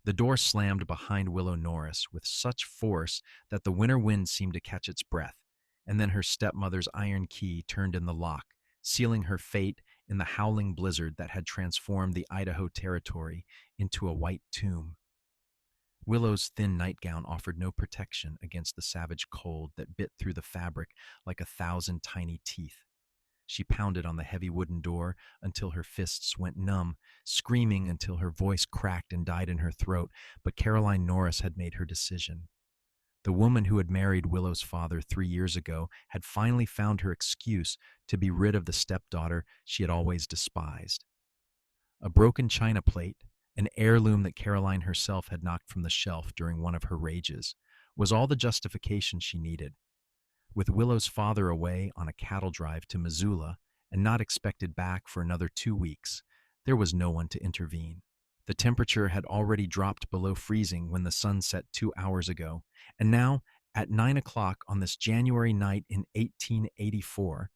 The door slammed behind Willow Norris with such force that the winter wind seemed to catch its breath, and then her stepmother's iron key turned in the lock, sealing her fate in the howling blizzard that had transformed the Idaho Territory into a white tomb. Willow's thin nightgown offered no protection against the savage cold that bit through the fabric like 1,000 tiny teeth. She pounded on the heavy wooden door until her fists went numb, screaming until her voice cracked and died in her throat, but Caroline Norris had made her decision. The woman who had married Willow's father 3 years ago had finally found her excuse to be rid of the stepdaughter she had always despised. A broken china plate, an heirloom that Caroline herself had knocked from the shelf during one of her rages, was all the justification she needed. With Willow's father away on a cattle drive to Missoula and not expected back for another 2 weeks, there was no one to intervene. The temperature had already dropped below freezing when the sun set 2 hours ago, and now, at 9 o'clock on this January night in 1884,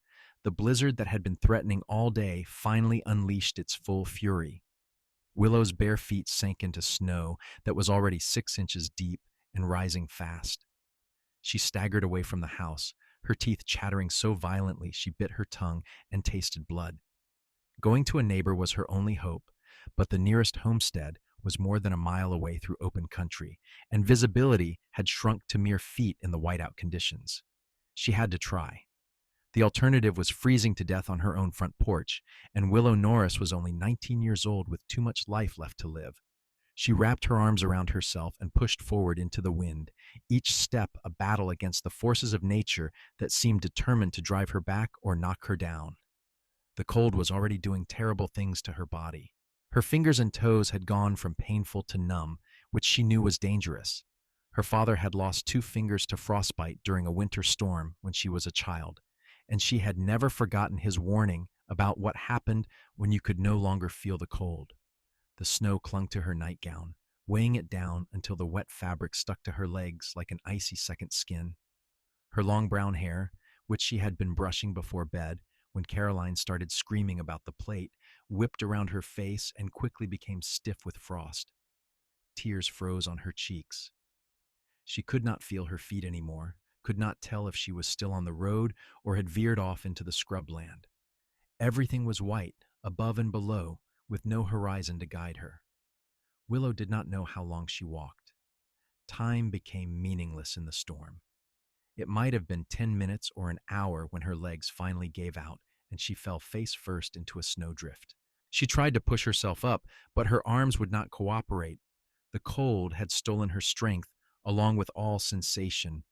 the blizzard that had been threatening all day finally unleashed its full fury. Willow's bare feet sank into snow that was already 6 inches deep and rising fast. She staggered away from the house, her teeth chattering so violently she bit her tongue and tasted blood. Going to a neighbor was her only hope, but the nearest homestead was more than a mile away through open country, and visibility had shrunk to mere feet in the whiteout conditions. She had to try. The alternative was freezing to death on her own front porch, and Willow Norris was only 19 years old with too much life left to live. She wrapped her arms around herself and pushed forward into the wind, each step a battle against the forces of nature that seemed determined to drive her back or knock her down. The cold was already doing terrible things to her body. Her fingers and toes had gone from painful to numb, which she knew was dangerous. Her father had lost 2 fingers to frostbite during a winter storm when she was a child, and she had never forgotten his warning about what happened when you could no longer feel the cold. The snow clung to her nightgown, weighing it down until the wet fabric stuck to her legs like an icy second skin. Her long brown hair, which she had been brushing before bed when Caroline started screaming about the plate, whipped around her face and quickly became stiff with frost. Tears froze on her cheeks. She could not feel her feet anymore, could not tell if she was still on the road or had veered off into the scrubland. Everything was white, above and below, with no horizon to guide her. Willow did not know how long she walked. Time became meaningless in the storm. It might have been 10 minutes or an hour when her legs finally gave out and she fell face first into a snowdrift. She tried to push herself up, but her arms would not cooperate. The cold had stolen her strength along with all sensation,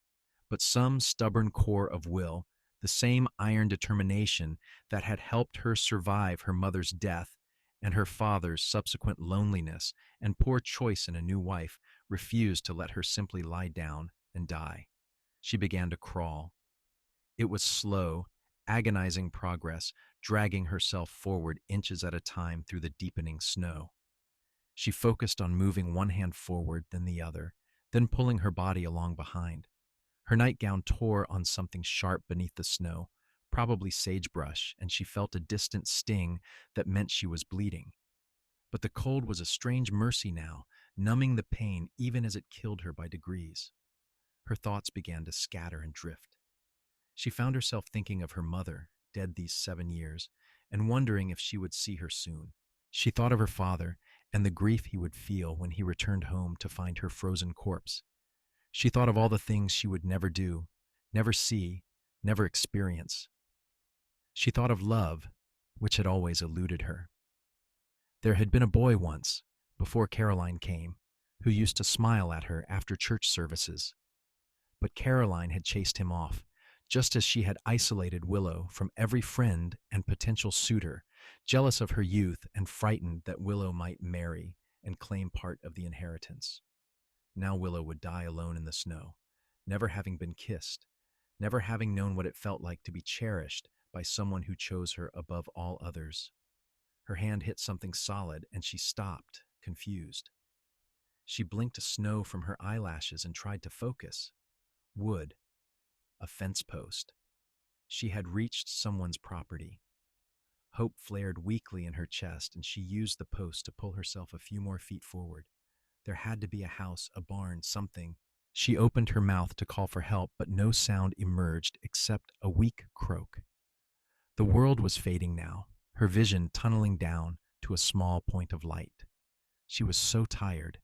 but some stubborn core of will, the same iron determination that had helped her survive her mother's death and her father's subsequent loneliness and poor choice in a new wife, refused to let her simply lie down and die. She began to crawl. It was slow, agonizing progress, dragging herself forward inches at a time through the deepening snow. She focused on moving one hand forward, then the other, then pulling her body along behind. Her nightgown tore on something sharp beneath the snow, probably sagebrush, and she felt a distant sting that meant she was bleeding. But the cold was a strange mercy now, numbing the pain even as it killed her by degrees. Her thoughts began to scatter and drift. She found herself thinking of her mother, dead these 7 years, and wondering if she would see her soon. She thought of her father and the grief he would feel when he returned home to find her frozen corpse. She thought of all the things she would never do, never see, never experience. She thought of love, which had always eluded her. There had been a boy once, before Caroline came, who used to smile at her after church services. But Caroline had chased him off, just as she had isolated Willow from every friend and potential suitor, jealous of her youth and frightened that Willow might marry and claim part of the inheritance. Now Willow would die alone in the snow, never having been kissed, never having known what it felt like to be cherished by someone who chose her above all others. Her hand hit something solid and she stopped, confused. She blinked snow from her eyelashes and tried to focus. Wood. A fence post. She had reached someone's property. Hope flared weakly in her chest and she used the post to pull herself a few more feet forward. There had to be a house, a barn, something. She opened her mouth to call for help, but no sound emerged except a weak croak. The world was fading now, her vision tunneling down to a small point of light. She was so tired.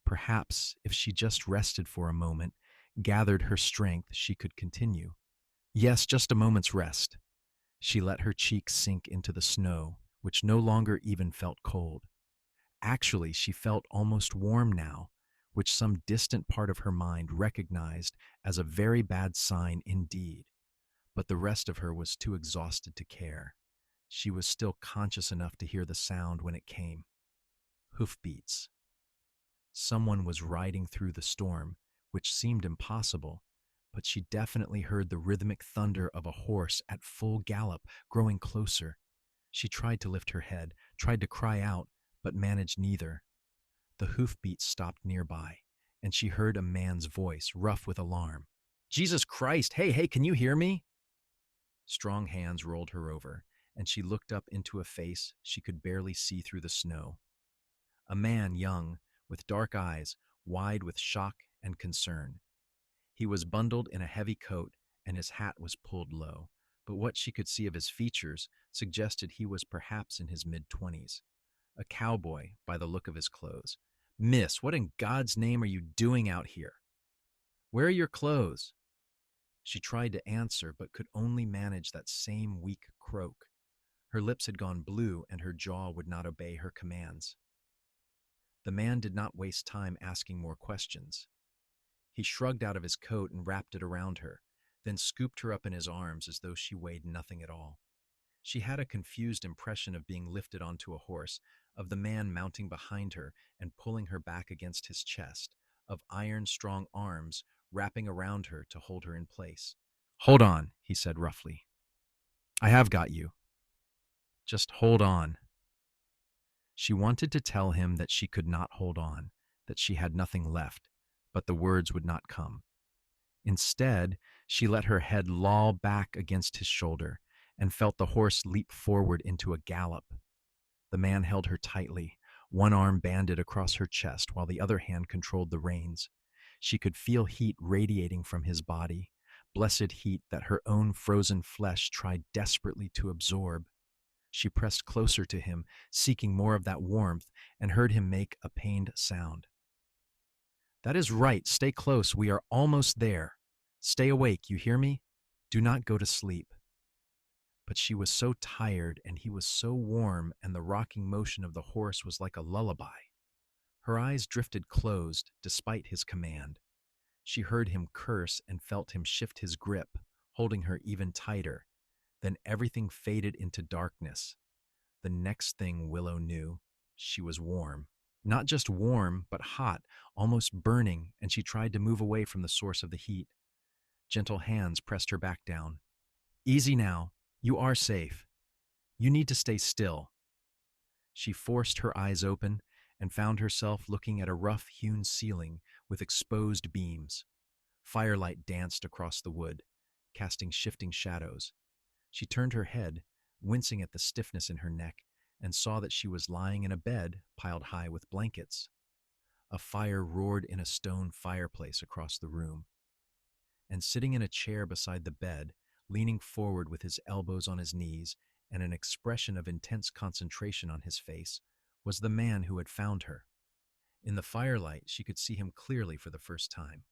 Perhaps if she just rested for a moment, gathered her strength, she could continue. Yes, just a moment's rest. She let her cheeks sink into the snow, which no longer even felt cold. Actually, she felt almost warm now, which some distant part of her mind recognized as a very bad sign indeed. But the rest of her was too exhausted to care. She was still conscious enough to hear the sound when it came. Hoofbeats. Someone was riding through the storm, which seemed impossible, but she definitely heard the rhythmic thunder of a horse at full gallop, growing closer. She tried to lift her head, tried to cry out, but managed neither. The hoofbeats stopped nearby, and she heard a man's voice, rough with alarm. "Jesus Christ! Hey, can you hear me?" Strong hands rolled her over, and she looked up into a face she could barely see through the snow. A man young, with dark eyes, wide with shock and concern. He was bundled in a heavy coat, and his hat was pulled low, but what she could see of his features suggested he was perhaps in his mid-20s. A cowboy, by the look of his clothes. "Miss, what in God's name are you doing out here? Where are your clothes?" She tried to answer, but could only manage that same weak croak. Her lips had gone blue, and her jaw would not obey her commands. The man did not waste time asking more questions. He shrugged out of his coat and wrapped it around her, then scooped her up in his arms as though she weighed nothing at all. She had a confused impression of being lifted onto a horse, of the man mounting behind her and pulling her back against his chest, of iron-strong arms wrapping around her to hold her in place. "Hold on," he said roughly. "I have got you. Just hold on." She wanted to tell him that she could not hold on, that she had nothing left, but the words would not come. Instead, she let her head loll back against his shoulder and felt the horse leap forward into a gallop. The man held her tightly, one arm banded across her chest while the other hand controlled the reins. She could feel heat radiating from his body, blessed heat that her own frozen flesh tried desperately to absorb. She pressed closer to him, seeking more of that warmth, and heard him make a pained sound. "That is right. Stay close. We are almost there. Stay awake, you hear me? Do not go to sleep." But she was so tired, and he was so warm, and the rocking motion of the horse was like a lullaby. Her eyes drifted closed, despite his command. She heard him curse and felt him shift his grip, holding her even tighter. Then everything faded into darkness. The next thing Willow knew, she was warm. Not just warm, but hot, almost burning, and she tried to move away from the source of the heat. Gentle hands pressed her back down. "Easy now. You are safe. You need to stay still." She forced her eyes open and found herself looking at a rough-hewn ceiling with exposed beams. Firelight danced across the wood, casting shifting shadows. She turned her head, wincing at the stiffness in her neck, and saw that she was lying in a bed piled high with blankets. A fire roared in a stone fireplace across the room. And sitting in a chair beside the bed, leaning forward with his elbows on his knees and an expression of intense concentration on his face, was the man who had found her. In the firelight, she could see him clearly for the first time.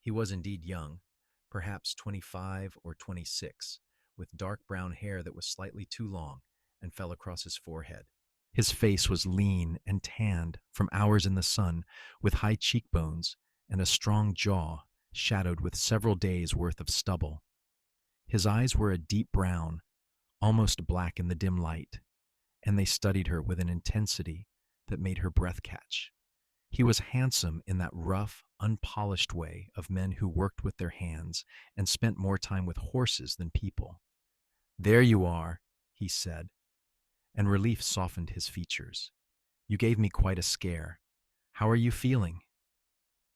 He was indeed young, perhaps 25 or 26, with dark brown hair that was slightly too long and fell across his forehead. His face was lean and tanned from hours in the sun, with high cheekbones and a strong jaw shadowed with several days' worth of stubble. His eyes were a deep brown, almost black in the dim light, and they studied her with an intensity that made her breath catch. He was handsome in that rough, unpolished way of men who worked with their hands and spent more time with horses than people. "There you are," he said, and relief softened his features. "You gave me quite a scare. How are you feeling?"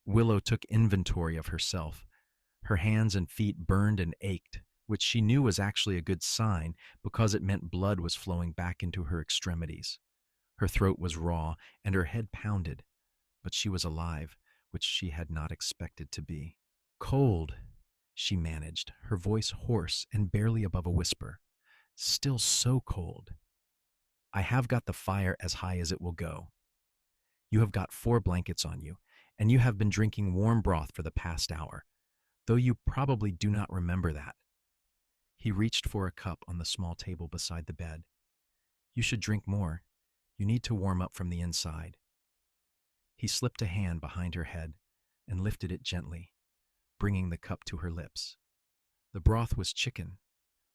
Willow took inventory of herself. Her hands and feet burned and ached, which she knew was actually a good sign because it meant blood was flowing back into her extremities. Her throat was raw and her head pounded, but she was alive, which she had not expected to be. Cold, she managed, her voice hoarse and barely above a whisper. Still so cold. I have got the fire as high as it will go. You have got 4 blankets on you, and you have been drinking warm broth for the past hour, though you probably do not remember that. He reached for a cup on the small table beside the bed. You should drink more. You need to warm up from the inside. He slipped a hand behind her head and lifted it gently, bringing the cup to her lips. The broth was chicken,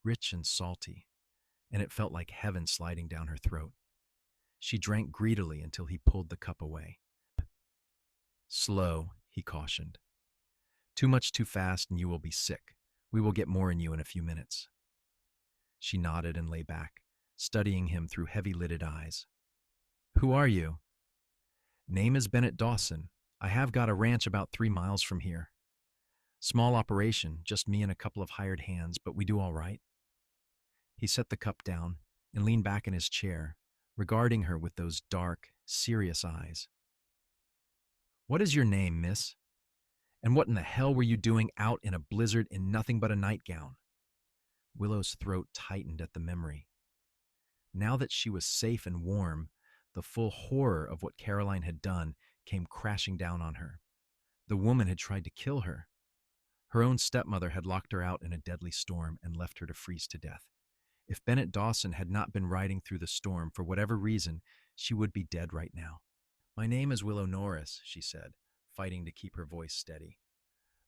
rich and salty, and it felt like heaven sliding down her throat. She drank greedily until he pulled the cup away. Slow, he cautioned. Too much too fast and you will be sick. We will get more in you in a few minutes. She nodded and lay back, studying him through heavy-lidded eyes. Who are you? Name is Bennett Dawson. I have got a ranch about 3 miles from here. Small operation, just me and a couple of hired hands, but we do all right. He set the cup down and leaned back in his chair, regarding her with those dark, serious eyes. What is your name, miss? And what in the hell were you doing out in a blizzard in nothing but a nightgown? Willow's throat tightened at the memory. Now that she was safe and warm, the full horror of what Caroline had done came crashing down on her. The woman had tried to kill her. Her own stepmother had locked her out in a deadly storm and left her to freeze to death. If Bennett Dawson had not been riding through the storm for whatever reason, she would be dead right now. My name is Willow Norris, she said, fighting to keep her voice steady.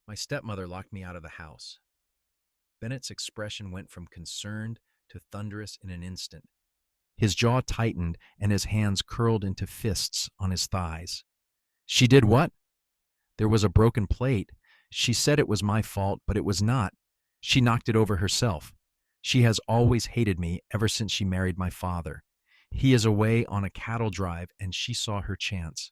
My stepmother locked me out of the house. Bennett's expression went from concerned to thunderous in an instant. His jaw tightened and his hands curled into fists on his thighs. She did what? There was a broken plate. She said it was my fault, but it was not. She knocked it over herself. She has always hated me ever since she married my father. He is away on a cattle drive, and she saw her chance.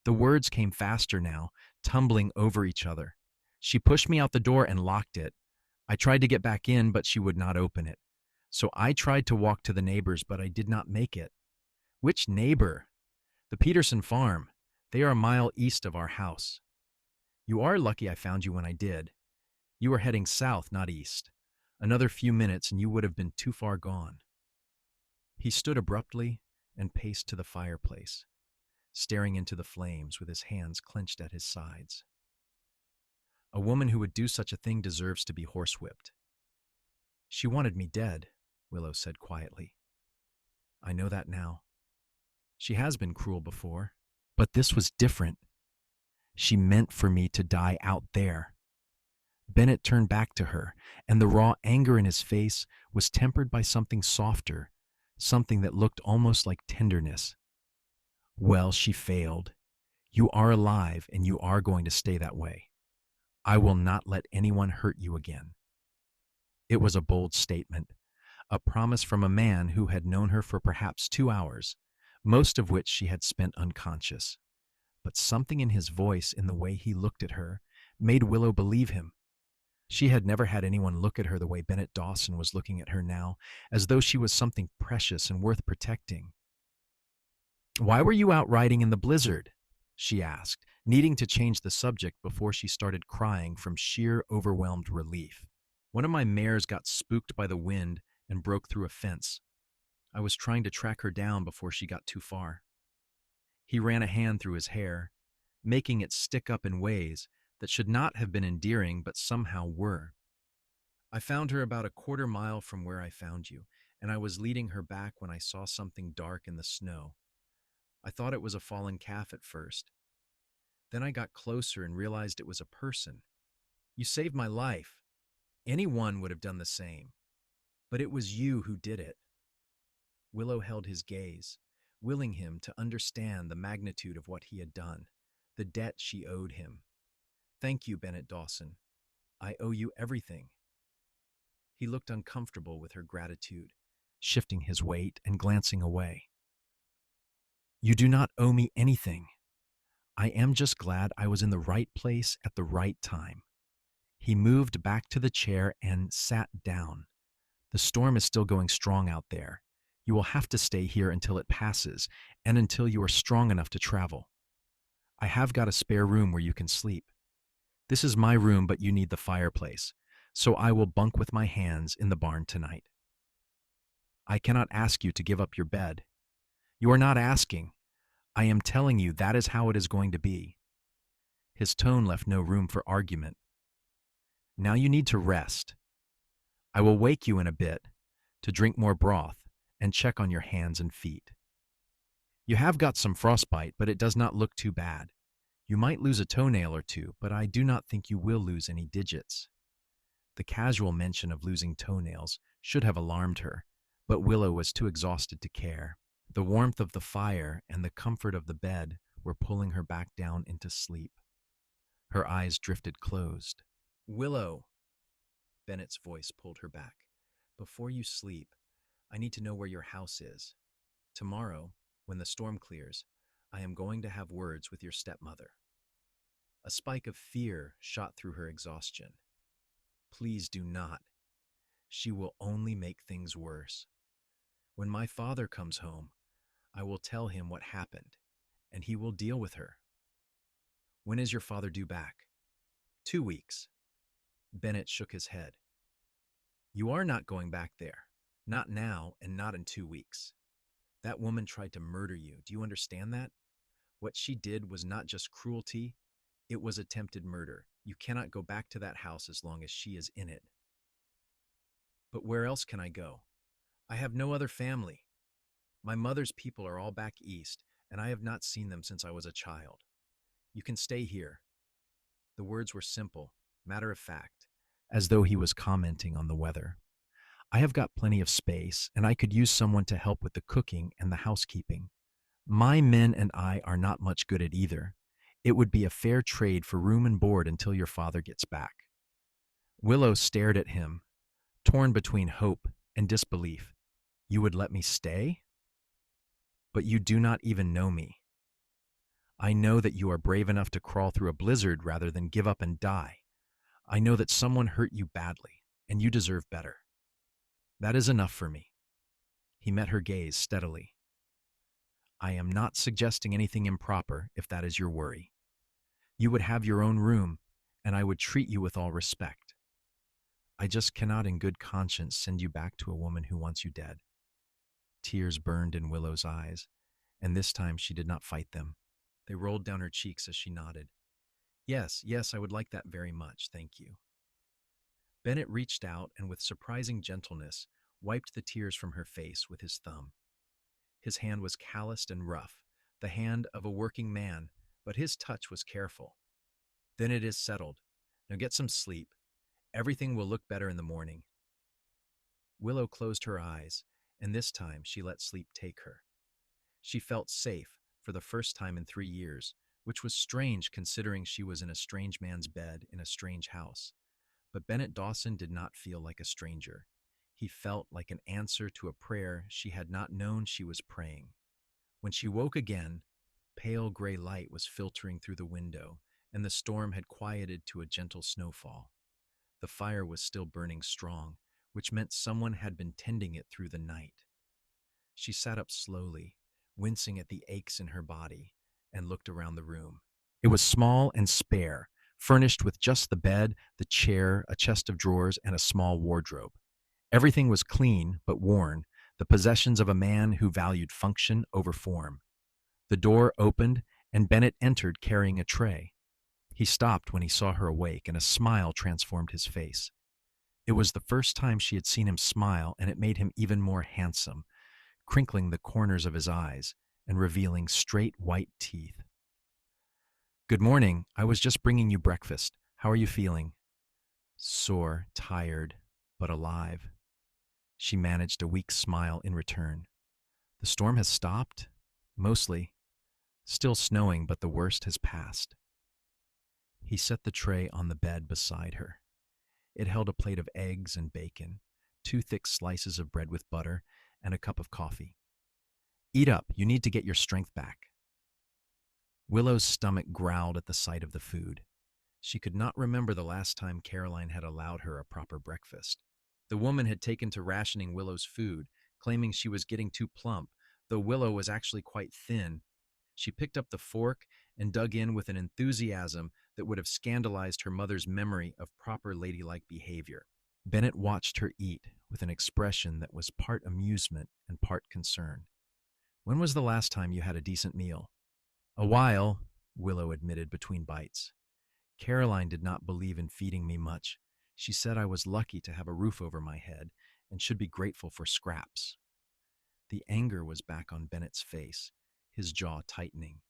The words came faster now, tumbling over each other. She pushed me out the door and locked it. I tried to get back in, but she would not open it. So I tried to walk to the neighbors, but I did not make it. Which neighbor? The Peterson farm. They are a mile east of our house. You are lucky I found you when I did. You were heading south, not east. Another few minutes and you would have been too far gone. He stood abruptly and paced to the fireplace, staring into the flames with his hands clenched at his sides. A woman who would do such a thing deserves to be horsewhipped. She wanted me dead, Willow said quietly. I know that now. She has been cruel before, but this was different. She meant for me to die out there. Bennett turned back to her, and the raw anger in his face was tempered by something softer, something that looked almost like tenderness. Well, she failed. You are alive, and you are going to stay that way. I will not let anyone hurt you again. It was a bold statement, a promise from a man who had known her for perhaps 2 hours, most of which she had spent unconscious. But something in his voice, in the way he looked at her, made Willow believe him. She had never had anyone look at her the way Bennett Dawson was looking at her now, as though she was something precious and worth protecting. Why were you out riding in the blizzard? She asked, needing to change the subject before she started crying from sheer overwhelmed relief. One of my mares got spooked by the wind and broke through a fence. I was trying to track her down before she got too far. He ran a hand through his hair, making it stick up in ways that should not have been endearing but somehow were. I found her about a 1/4 mile from where I found you, and I was leading her back when I saw something dark in the snow. I thought it was a fallen calf at first. Then I got closer and realized it was a person. You saved my life. Anyone would have done the same. But it was you who did it. Willow held his gaze, willing him to understand the magnitude of what he had done, the debt she owed him. Thank you, Bennett Dawson. I owe you everything. He looked uncomfortable with her gratitude, shifting his weight and glancing away. You do not owe me anything. I am just glad I was in the right place at the right time. He moved back to the chair and sat down. The storm is still going strong out there. You will have to stay here until it passes, and until you are strong enough to travel. I have got a spare room where you can sleep. This is my room, but you need the fireplace, so I will bunk with my hands in the barn tonight. I cannot ask you to give up your bed. You are not asking. I am telling you that is how it is going to be. His tone left no room for argument. Now you need to rest. I will wake you in a bit to drink more broth and check on your hands and feet. You have got some frostbite, but it does not look too bad. You might lose a toenail or two, but I do not think you will lose any digits. The casual mention of losing toenails should have alarmed her, but Willow was too exhausted to care. The warmth of the fire and the comfort of the bed were pulling her back down into sleep. Her eyes drifted closed. Willow, Bennett's voice pulled her back. Before you sleep, I need to know where your house is. Tomorrow, when the storm clears, I am going to have words with your stepmother. A spike of fear shot through her exhaustion. Please do not. She will only make things worse. When my father comes home, I will tell him what happened, and he will deal with her. When is your father due back? 2 weeks. Bennett shook his head. You are not going back there. Not now and not in 2 weeks. That woman tried to murder you. Do you understand that? What she did was not just cruelty, it was attempted murder. You cannot go back to that house as long as she is in it. But where else can I go? I have no other family. My mother's people are all back east, and I have not seen them since I was a child. You can stay here. The words were simple, matter of fact, as though he was commenting on the weather. I have got plenty of space, and I could use someone to help with the cooking and the housekeeping. My men and I are not much good at either. It would be a fair trade for room and board until your father gets back. Willow stared at him, torn between hope and disbelief. You would let me stay? But you do not even know me. I know that you are brave enough to crawl through a blizzard rather than give up and die. I know that someone hurt you badly, and you deserve better. That is enough for me. He met her gaze steadily. I am not suggesting anything improper if that is your worry. You would have your own room, and I would treat you with all respect. I just cannot in good conscience send you back to a woman who wants you dead. Tears burned in Willow's eyes, and this time she did not fight them. They rolled down her cheeks as she nodded. Yes, I would like that very much, thank you. Bennett reached out and with surprising gentleness wiped the tears from her face with his thumb. His hand was calloused and rough, the hand of a working man, but his touch was careful. Then it is settled. Now get some sleep. Everything will look better in the morning. Willow closed her eyes, and this time she let sleep take her. She felt safe for the first time in 3 years, which was strange considering she was in a strange man's bed in a strange house. But Bennett Dawson did not feel like a stranger. He felt like an answer to a prayer she had not known she was praying. When she woke again, pale gray light was filtering through the window, and the storm had quieted to a gentle snowfall. The fire was still burning strong, which meant someone had been tending it through the night. She sat up slowly, wincing at the aches in her body, and looked around the room. It was small and spare, furnished with just the bed, the chair, a chest of drawers, and a small wardrobe. Everything was clean but worn, the possessions of a man who valued function over form. The door opened, and Bennett entered carrying a tray. He stopped when he saw her awake, and a smile transformed his face. It was the first time she had seen him smile, and it made him even more handsome, crinkling the corners of his eyes and revealing straight white teeth. Good morning. I was just bringing you breakfast. How are you feeling? Sore, tired, but alive. She managed a weak smile in return. The storm has stopped? Mostly. Still snowing, but the worst has passed. He set the tray on the bed beside her. It held a plate of eggs and bacon, 2 thick slices of bread with butter, and a cup of coffee. Eat up. You need to get your strength back. Willow's stomach growled at the sight of the food. She could not remember the last time Caroline had allowed her a proper breakfast. The woman had taken to rationing Willow's food, claiming she was getting too plump, though Willow was actually quite thin. She picked up the fork and dug in with an enthusiasm that would have scandalized her mother's memory of proper ladylike behavior. Bennett watched her eat with an expression that was part amusement and part concern. "When was the last time you had a decent meal?" "A while," Willow admitted between bites. "Caroline did not believe in feeding me much. She said I was lucky to have a roof over my head and should be grateful for scraps." The anger was back on Bennett's face, his jaw tightening.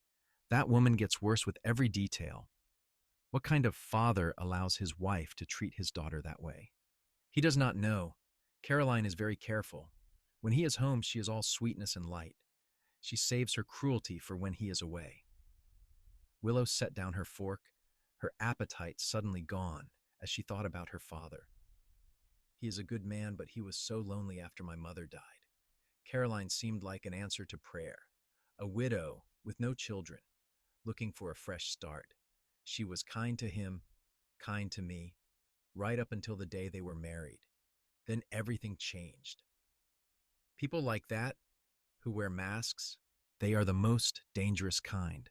That woman gets worse with every detail. What kind of father allows his wife to treat his daughter that way? He does not know. Caroline is very careful. When he is home, she is all sweetness and light. She saves her cruelty for when he is away. Willow set down her fork, her appetite suddenly gone as she thought about her father. "He is a good man, but he was so lonely after my mother died. Caroline seemed like an answer to prayer. A widow with no children, looking for a fresh start. She was kind to him, kind to me, right up until the day they were married. Then everything changed. People like that, who wear masks, they are the most dangerous kind."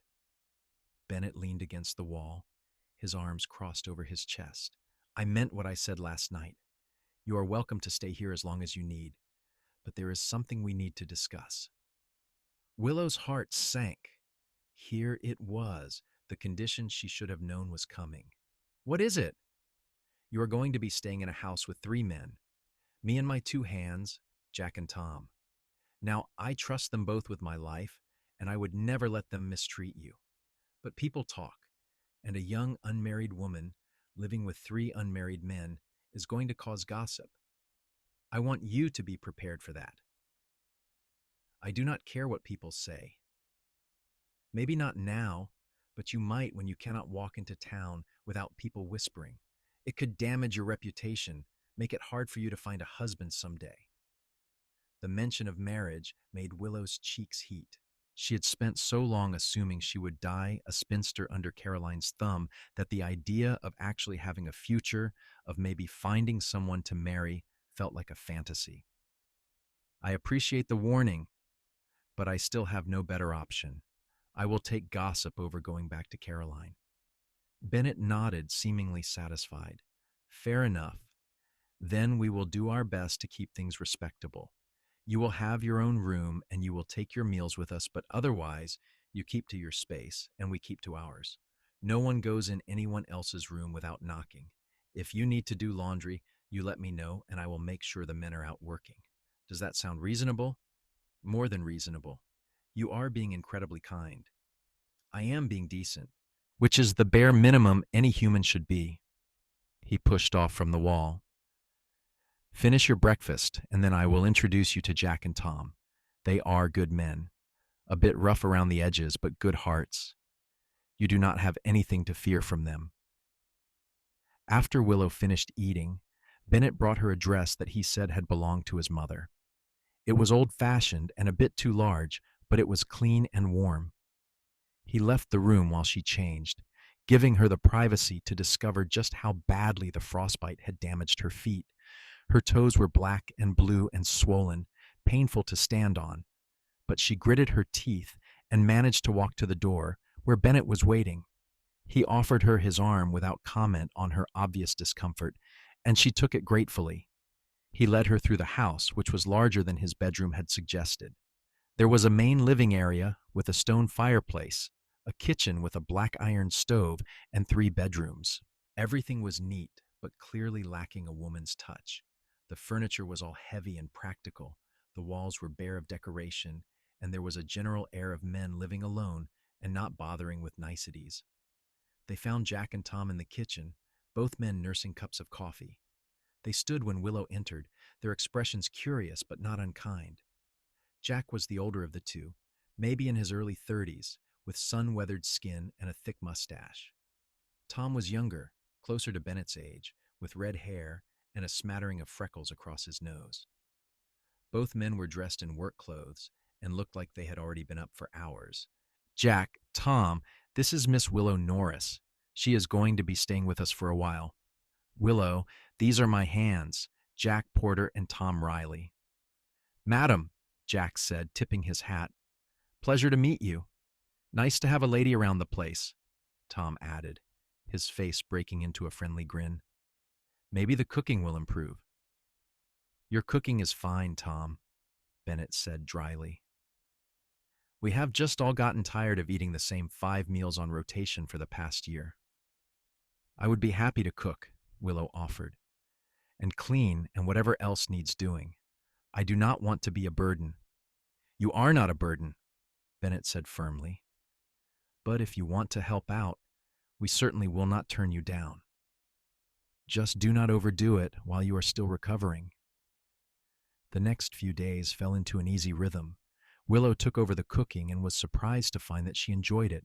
Bennett leaned against the wall, his arms crossed over his chest. "I meant what I said last night. You are welcome to stay here as long as you need, but there is something we need to discuss." Willow's heart sank. Here it was, the condition she should have known was coming. "What is it?" "You are going to be staying in a house with 3 men. Me and my 2 hands, Jack and Tom. Now, I trust them both with my life, and I would never let them mistreat you. But people talk, and a young unmarried woman living with 3 unmarried men is going to cause gossip. I want you to be prepared for that. I do not care what people say. Maybe not now, but you might when you cannot walk into town without people whispering. It could damage your reputation, make it hard for you to find a husband someday." The mention of marriage made Willow's cheeks heat. She had spent so long assuming she would die a spinster under Caroline's thumb that the idea of actually having a future, of maybe finding someone to marry, felt like a fantasy. "I appreciate the warning, but I still have no better option. I will take gossip over going back to Caroline." Bennett nodded, seemingly satisfied. "Fair enough. Then we will do our best to keep things respectable. You will have your own room and you will take your meals with us, but otherwise, you keep to your space and we keep to ours. No one goes in anyone else's room without knocking. If you need to do laundry, you let me know and I will make sure the men are out working. Does that sound reasonable?" "More than reasonable. You are being incredibly kind." "I am being decent, which is the bare minimum any human should be." He pushed off from the wall. "Finish your breakfast, and then I will introduce you to Jack and Tom. They are good men. A bit rough around the edges, but good hearts. You do not have anything to fear from them." After Willow finished eating, Bennett brought her a dress that he said had belonged to his mother. It was old-fashioned and a bit too large, but it was clean and warm. He left the room while she changed, giving her the privacy to discover just how badly the frostbite had damaged her feet. Her toes were black and blue and swollen, painful to stand on, but she gritted her teeth and managed to walk to the door, where Bennett was waiting. He offered her his arm without comment on her obvious discomfort, and she took it gratefully. He led her through the house, which was larger than his bedroom had suggested. There was a main living area with a stone fireplace, a kitchen with a black iron stove, and 3 bedrooms. Everything was neat, but clearly lacking a woman's touch. The furniture was all heavy and practical, the walls were bare of decoration, and there was a general air of men living alone and not bothering with niceties. They found Jack and Tom in the kitchen, both men nursing cups of coffee. They stood when Willow entered, their expressions curious but not unkind. Jack was the older of the 2, maybe in his early 30s, with sun-weathered skin and a thick mustache. Tom was younger, closer to Bennett's age, with red hair and a smattering of freckles across his nose. Both men were dressed in work clothes and looked like they had already been up for hours. "Jack, Tom, this is Miss Willow Norris. She is going to be staying with us for a while. Willow, these are my hands, Jack Porter and Tom Riley." "Madam," Jack said, tipping his hat. "Pleasure to meet you." Nice to have a lady around the place, Tom added, his face breaking into a friendly grin. Maybe the cooking will improve. Your cooking is fine, Tom, Bennett said dryly. We have just all gotten tired of eating the same 5 meals on rotation for the past year. I would be happy to cook, Willow offered, and clean and whatever else needs doing. I do not want to be a burden. You are not a burden, Bennett said firmly. But if you want to help out, we certainly will not turn you down. Just do not overdo it while you are still recovering. The next few days fell into an easy rhythm. Willow took over the cooking and was surprised to find that she enjoyed it.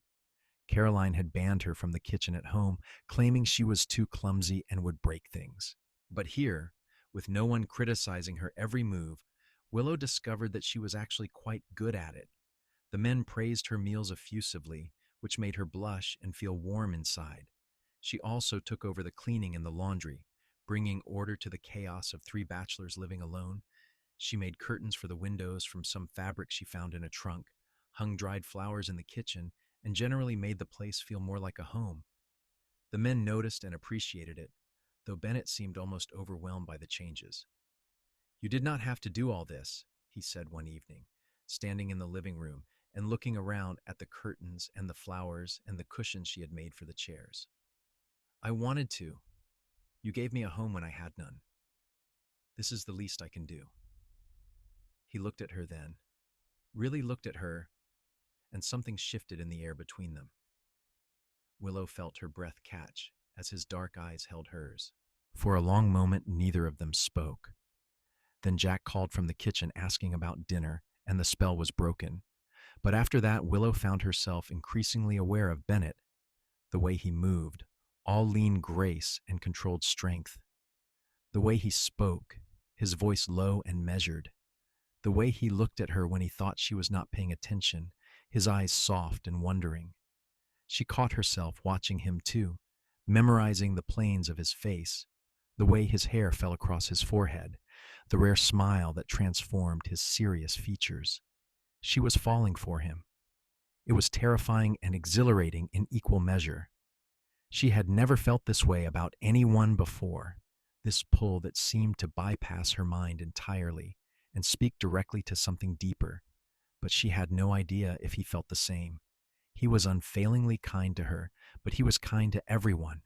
Caroline had banned her from the kitchen at home, claiming she was too clumsy and would break things. But here, with no one criticizing her every move, Willow discovered that she was actually quite good at it. The men praised her meals effusively, which made her blush and feel warm inside. She also took over the cleaning and the laundry, bringing order to the chaos of 3 bachelors living alone. She made curtains for the windows from some fabric she found in a trunk, hung dried flowers in the kitchen, and generally made the place feel more like a home. The men noticed and appreciated it, though Bennett seemed almost overwhelmed by the changes. You did not have to do all this, he said one evening, standing in the living room and looking around at the curtains and the flowers and the cushions she had made for the chairs. I wanted to. You gave me a home when I had none. This is the least I can do. He looked at her then, really looked at her, and something shifted in the air between them. Willow felt her breath catch as his dark eyes held hers. For a long moment, neither of them spoke. Then Jack called from the kitchen asking about dinner, and the spell was broken. But after that, Willow found herself increasingly aware of Bennett, the way he moved, all lean grace and controlled strength. The way he spoke, his voice low and measured. The way he looked at her when he thought she was not paying attention, his eyes soft and wondering. She caught herself watching him too, memorizing the planes of his face, the way his hair fell across his forehead, the rare smile that transformed his serious features. She was falling for him. It was terrifying and exhilarating in equal measure. She had never felt this way about anyone before, this pull that seemed to bypass her mind entirely and speak directly to something deeper. But she had no idea if he felt the same. He was unfailingly kind to her, but he was kind to everyone.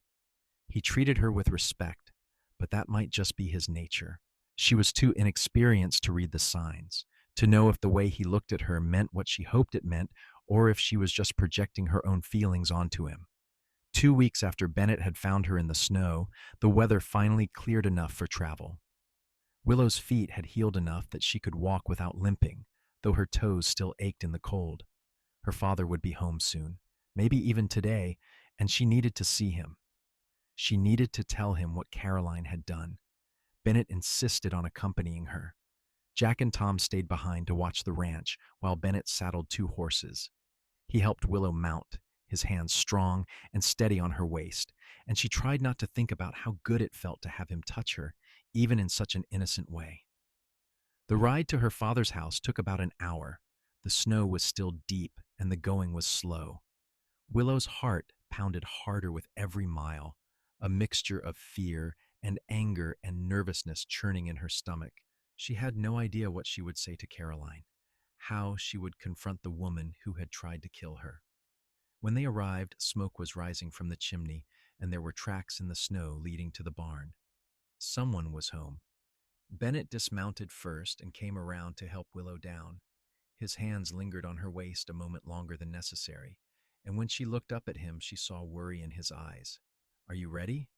He treated her with respect, but that might just be his nature. She was too inexperienced to read the signs, to know if the way he looked at her meant what she hoped it meant, or if she was just projecting her own feelings onto him. 2 weeks after Bennett had found her in the snow, the weather finally cleared enough for travel. Willow's feet had healed enough that she could walk without limping, though her toes still ached in the cold. Her father would be home soon, maybe even today, and she needed to see him. She needed to tell him what Caroline had done. Bennett insisted on accompanying her. Jack and Tom stayed behind to watch the ranch while Bennett saddled 2 horses. He helped Willow mount, his hands strong and steady on her waist, and she tried not to think about how good it felt to have him touch her, even in such an innocent way. The ride to her father's house took about an hour. The snow was still deep and the going was slow. Willow's heart pounded harder with every mile, a mixture of fear and anger and nervousness churning in her stomach. She had no idea what she would say to Caroline, how she would confront the woman who had tried to kill her. When they arrived, smoke was rising from the chimney, and there were tracks in the snow leading to the barn. Someone was home. Bennett dismounted first and came around to help Willow down. His hands lingered on her waist a moment longer than necessary, and when she looked up at him, she saw worry in his eyes. Are you ready?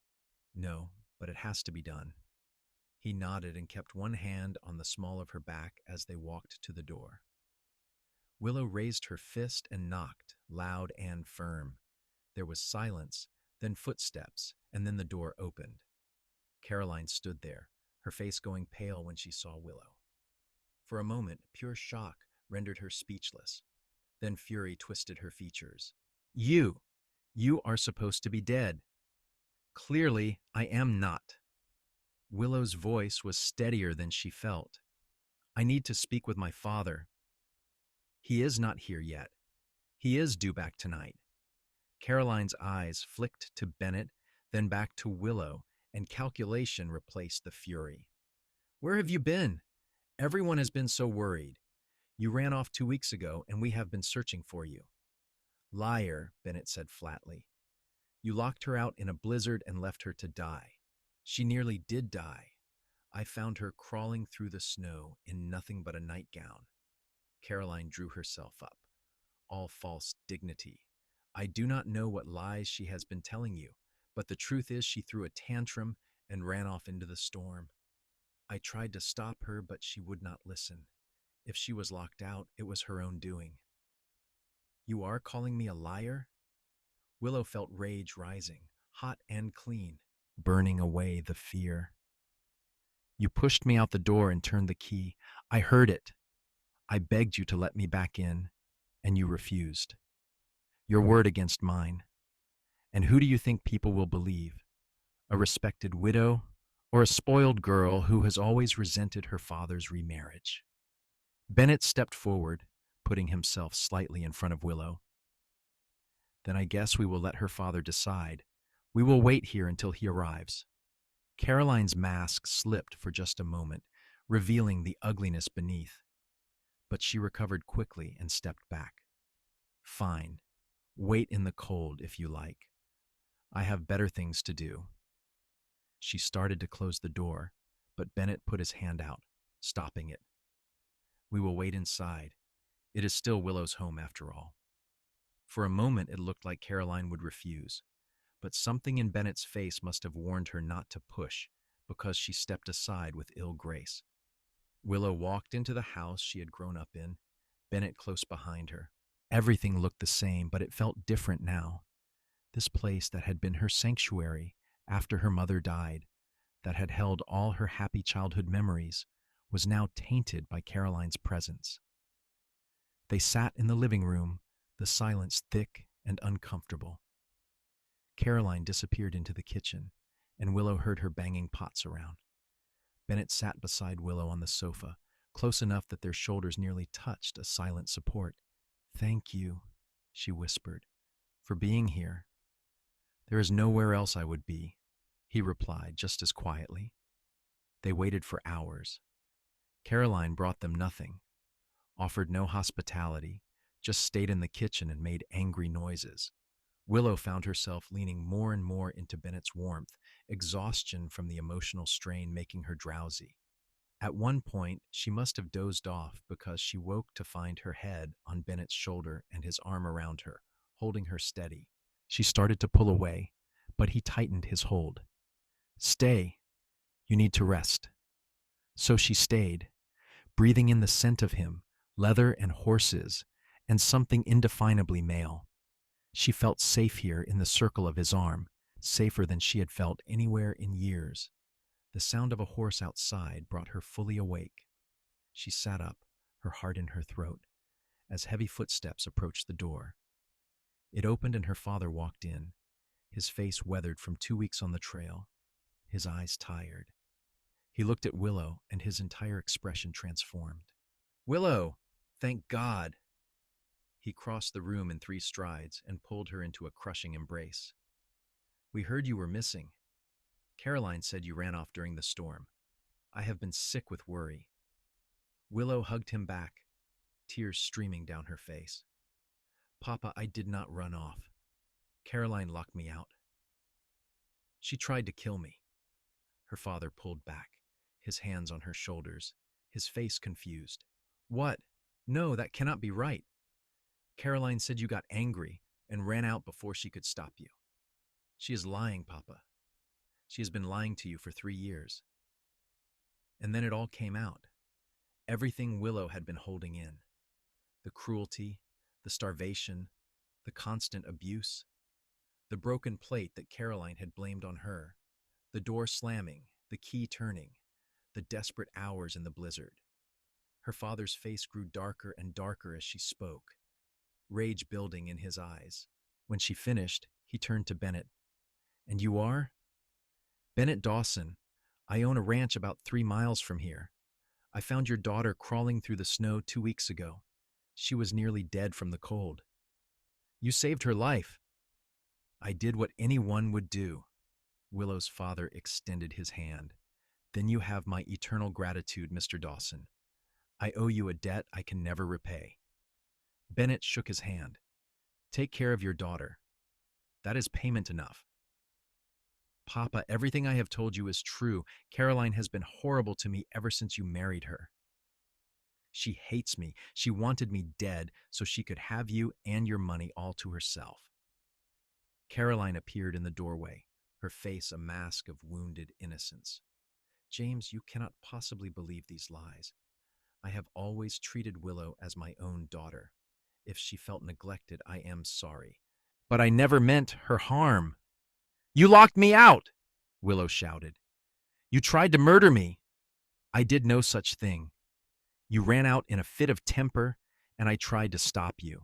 No, but it has to be done. He nodded and kept one hand on the small of her back as they walked to the door. Willow raised her fist and knocked, loud and firm. There was silence, then footsteps, and then the door opened. Caroline stood there, her face going pale when she saw Willow. For a moment, pure shock rendered her speechless. Then fury twisted her features. You are supposed to be dead. Clearly, I am not. Willow's voice was steadier than she felt. I need to speak with my father. He is not here yet. He is due back tonight. Caroline's eyes flicked to Bennett, then back to Willow, and calculation replaced the fury. Where have you been? Everyone has been so worried. You ran off 2 weeks ago, and we have been searching for you. Liar, Bennett said flatly. You locked her out in a blizzard and left her to die. She nearly did die. I found her crawling through the snow in nothing but a nightgown. Caroline drew herself up. All false dignity. I do not know what lies she has been telling you, but the truth is she threw a tantrum and ran off into the storm. I tried to stop her, but she would not listen. If she was locked out, it was her own doing. You are calling me a liar? Willow felt rage rising, hot and clean, burning away the fear. You pushed me out the door and turned the key. I heard it. I begged you to let me back in, and you refused. Your word against mine. And who do you think people will believe? A respected widow or a spoiled girl who has always resented her father's remarriage? Bennett stepped forward, putting himself slightly in front of Willow. Then I guess we will let her father decide. We will wait here until he arrives. Caroline's mask slipped for just a moment, revealing the ugliness beneath. But she recovered quickly and stepped back. Fine. Wait in the cold if you like. I have better things to do. She started to close the door, but Bennett put his hand out, stopping it. We will wait inside. It is still Willow's home after all. For a moment it looked like Caroline would refuse, but something in Bennett's face must have warned her not to push, because she stepped aside with ill grace. Willow walked into the house she had grown up in, Bennett close behind her. Everything looked the same, but it felt different now. This place that had been her sanctuary after her mother died, that had held all her happy childhood memories, was now tainted by Caroline's presence. They sat in the living room, the silence thick and uncomfortable. Caroline disappeared into the kitchen, and Willow heard her banging pots around. Bennett sat beside Willow on the sofa, close enough that their shoulders nearly touched, a silent support. Thank you, she whispered, for being here. There is nowhere else I would be, he replied just as quietly. They waited for hours. Caroline brought them nothing, offered no hospitality, just stayed in the kitchen and made angry noises. Willow found herself leaning more and more into Bennett's warmth, exhaustion from the emotional strain making her drowsy. At one point, she must have dozed off because she woke to find her head on Bennett's shoulder and his arm around her, holding her steady. She started to pull away, but he tightened his hold. Stay. You need to rest. So she stayed, breathing in the scent of him, leather and horses, and something indefinably male. She felt safe here in the circle of his arm, safer than she had felt anywhere in years. The sound of a horse outside brought her fully awake. She sat up, her heart in her throat, as heavy footsteps approached the door. It opened and her father walked in, his face weathered from 2 weeks on the trail, his eyes tired. He looked at Willow and his entire expression transformed. Willow! Thank God! He crossed the room in 3 strides and pulled her into a crushing embrace. We heard you were missing. Caroline said you ran off during the storm. I have been sick with worry. Willow hugged him back, tears streaming down her face. Papa, I did not run off. Caroline locked me out. She tried to kill me. Her father pulled back, his hands on her shoulders, his face confused. What? No, that cannot be right. Caroline said you got angry and ran out before she could stop you. She is lying, Papa. She has been lying to you for 3 years. And then it all came out. Everything Willow had been holding in. The cruelty, the starvation, the constant abuse, the broken plate that Caroline had blamed on her, the door slamming, the key turning, the desperate hours in the blizzard. Her father's face grew darker and darker as she spoke, rage building in his eyes. When she finished, he turned to Bennett. And you are? Bennett Dawson. I own a ranch about 3 miles from here. I found your daughter crawling through the snow 2 weeks ago. She was nearly dead from the cold. You saved her life. I did what anyone would do. Willow's father extended his hand. Then you have my eternal gratitude, Mr. Dawson. I owe you a debt I can never repay. Bennett shook his hand. Take care of your daughter. That is payment enough. Papa, everything I have told you is true. Caroline has been horrible to me ever since you married her. She hates me. She wanted me dead so she could have you and your money all to herself. Caroline appeared in the doorway, her face a mask of wounded innocence. James, you cannot possibly believe these lies. I have always treated Willow as my own daughter. If she felt neglected, I am sorry. But I never meant her harm. You locked me out, Willow shouted. You tried to murder me. I did no such thing. You ran out in a fit of temper, and I tried to stop you.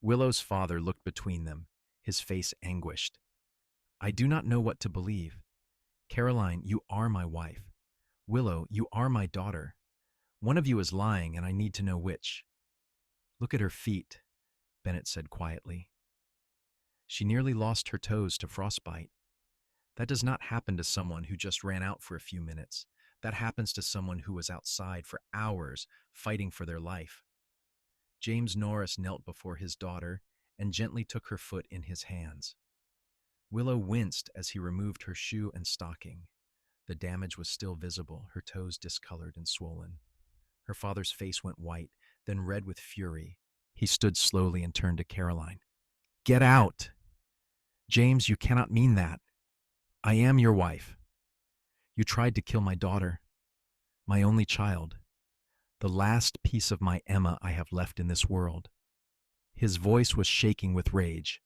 Willow's father looked between them, his face anguished. I do not know what to believe. Caroline, you are my wife. Willow, you are my daughter. One of you is lying, and I need to know which. Look at her feet, Bennett said quietly. She nearly lost her toes to frostbite. That does not happen to someone who just ran out for a few minutes. That happens to someone who was outside for hours fighting for their life. James Norris knelt before his daughter and gently took her foot in his hands. Willow winced as he removed her shoe and stocking. The damage was still visible, her toes discolored and swollen. Her father's face went white, then red with fury. He stood slowly and turned to Caroline. Get out! James, you cannot mean that. I am your wife. You tried to kill my daughter, my only child, the last piece of my Emma I have left in this world. His voice was shaking with rage.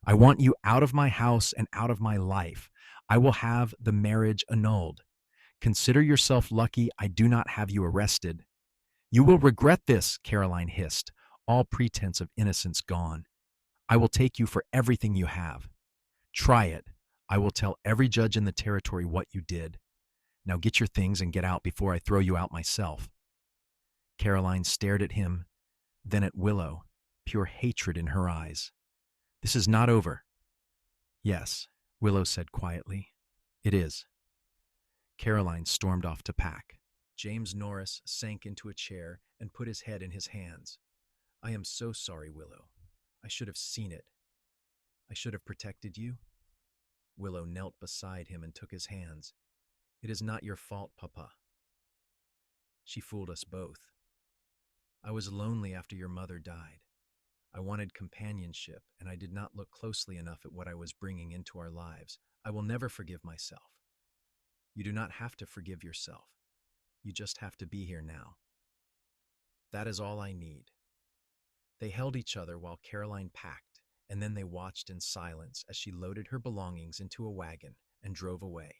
I want you out of my house and out of my life. I will have the marriage annulled. Consider yourself lucky I do not have you arrested. You will regret this, Caroline hissed, all pretense of innocence gone. I will take you for everything you have. Try it. I will tell every judge in the territory what you did. Now get your things and get out before I throw you out myself. Caroline stared at him, then at Willow, pure hatred in her eyes. This is not over. Yes, Willow said quietly. It is. Caroline stormed off to pack. James Norris sank into a chair and put his head in his hands. I am so sorry, Willow. I should have seen it. I should have protected you. Willow knelt beside him and took his hands. It is not your fault, Papa. She fooled us both. I was lonely after your mother died. I wanted companionship, and I did not look closely enough at what I was bringing into our lives. I will never forgive myself. You do not have to forgive yourself. You just have to be here now. That is all I need. They held each other while Caroline packed, and then they watched in silence as she loaded her belongings into a wagon and drove away.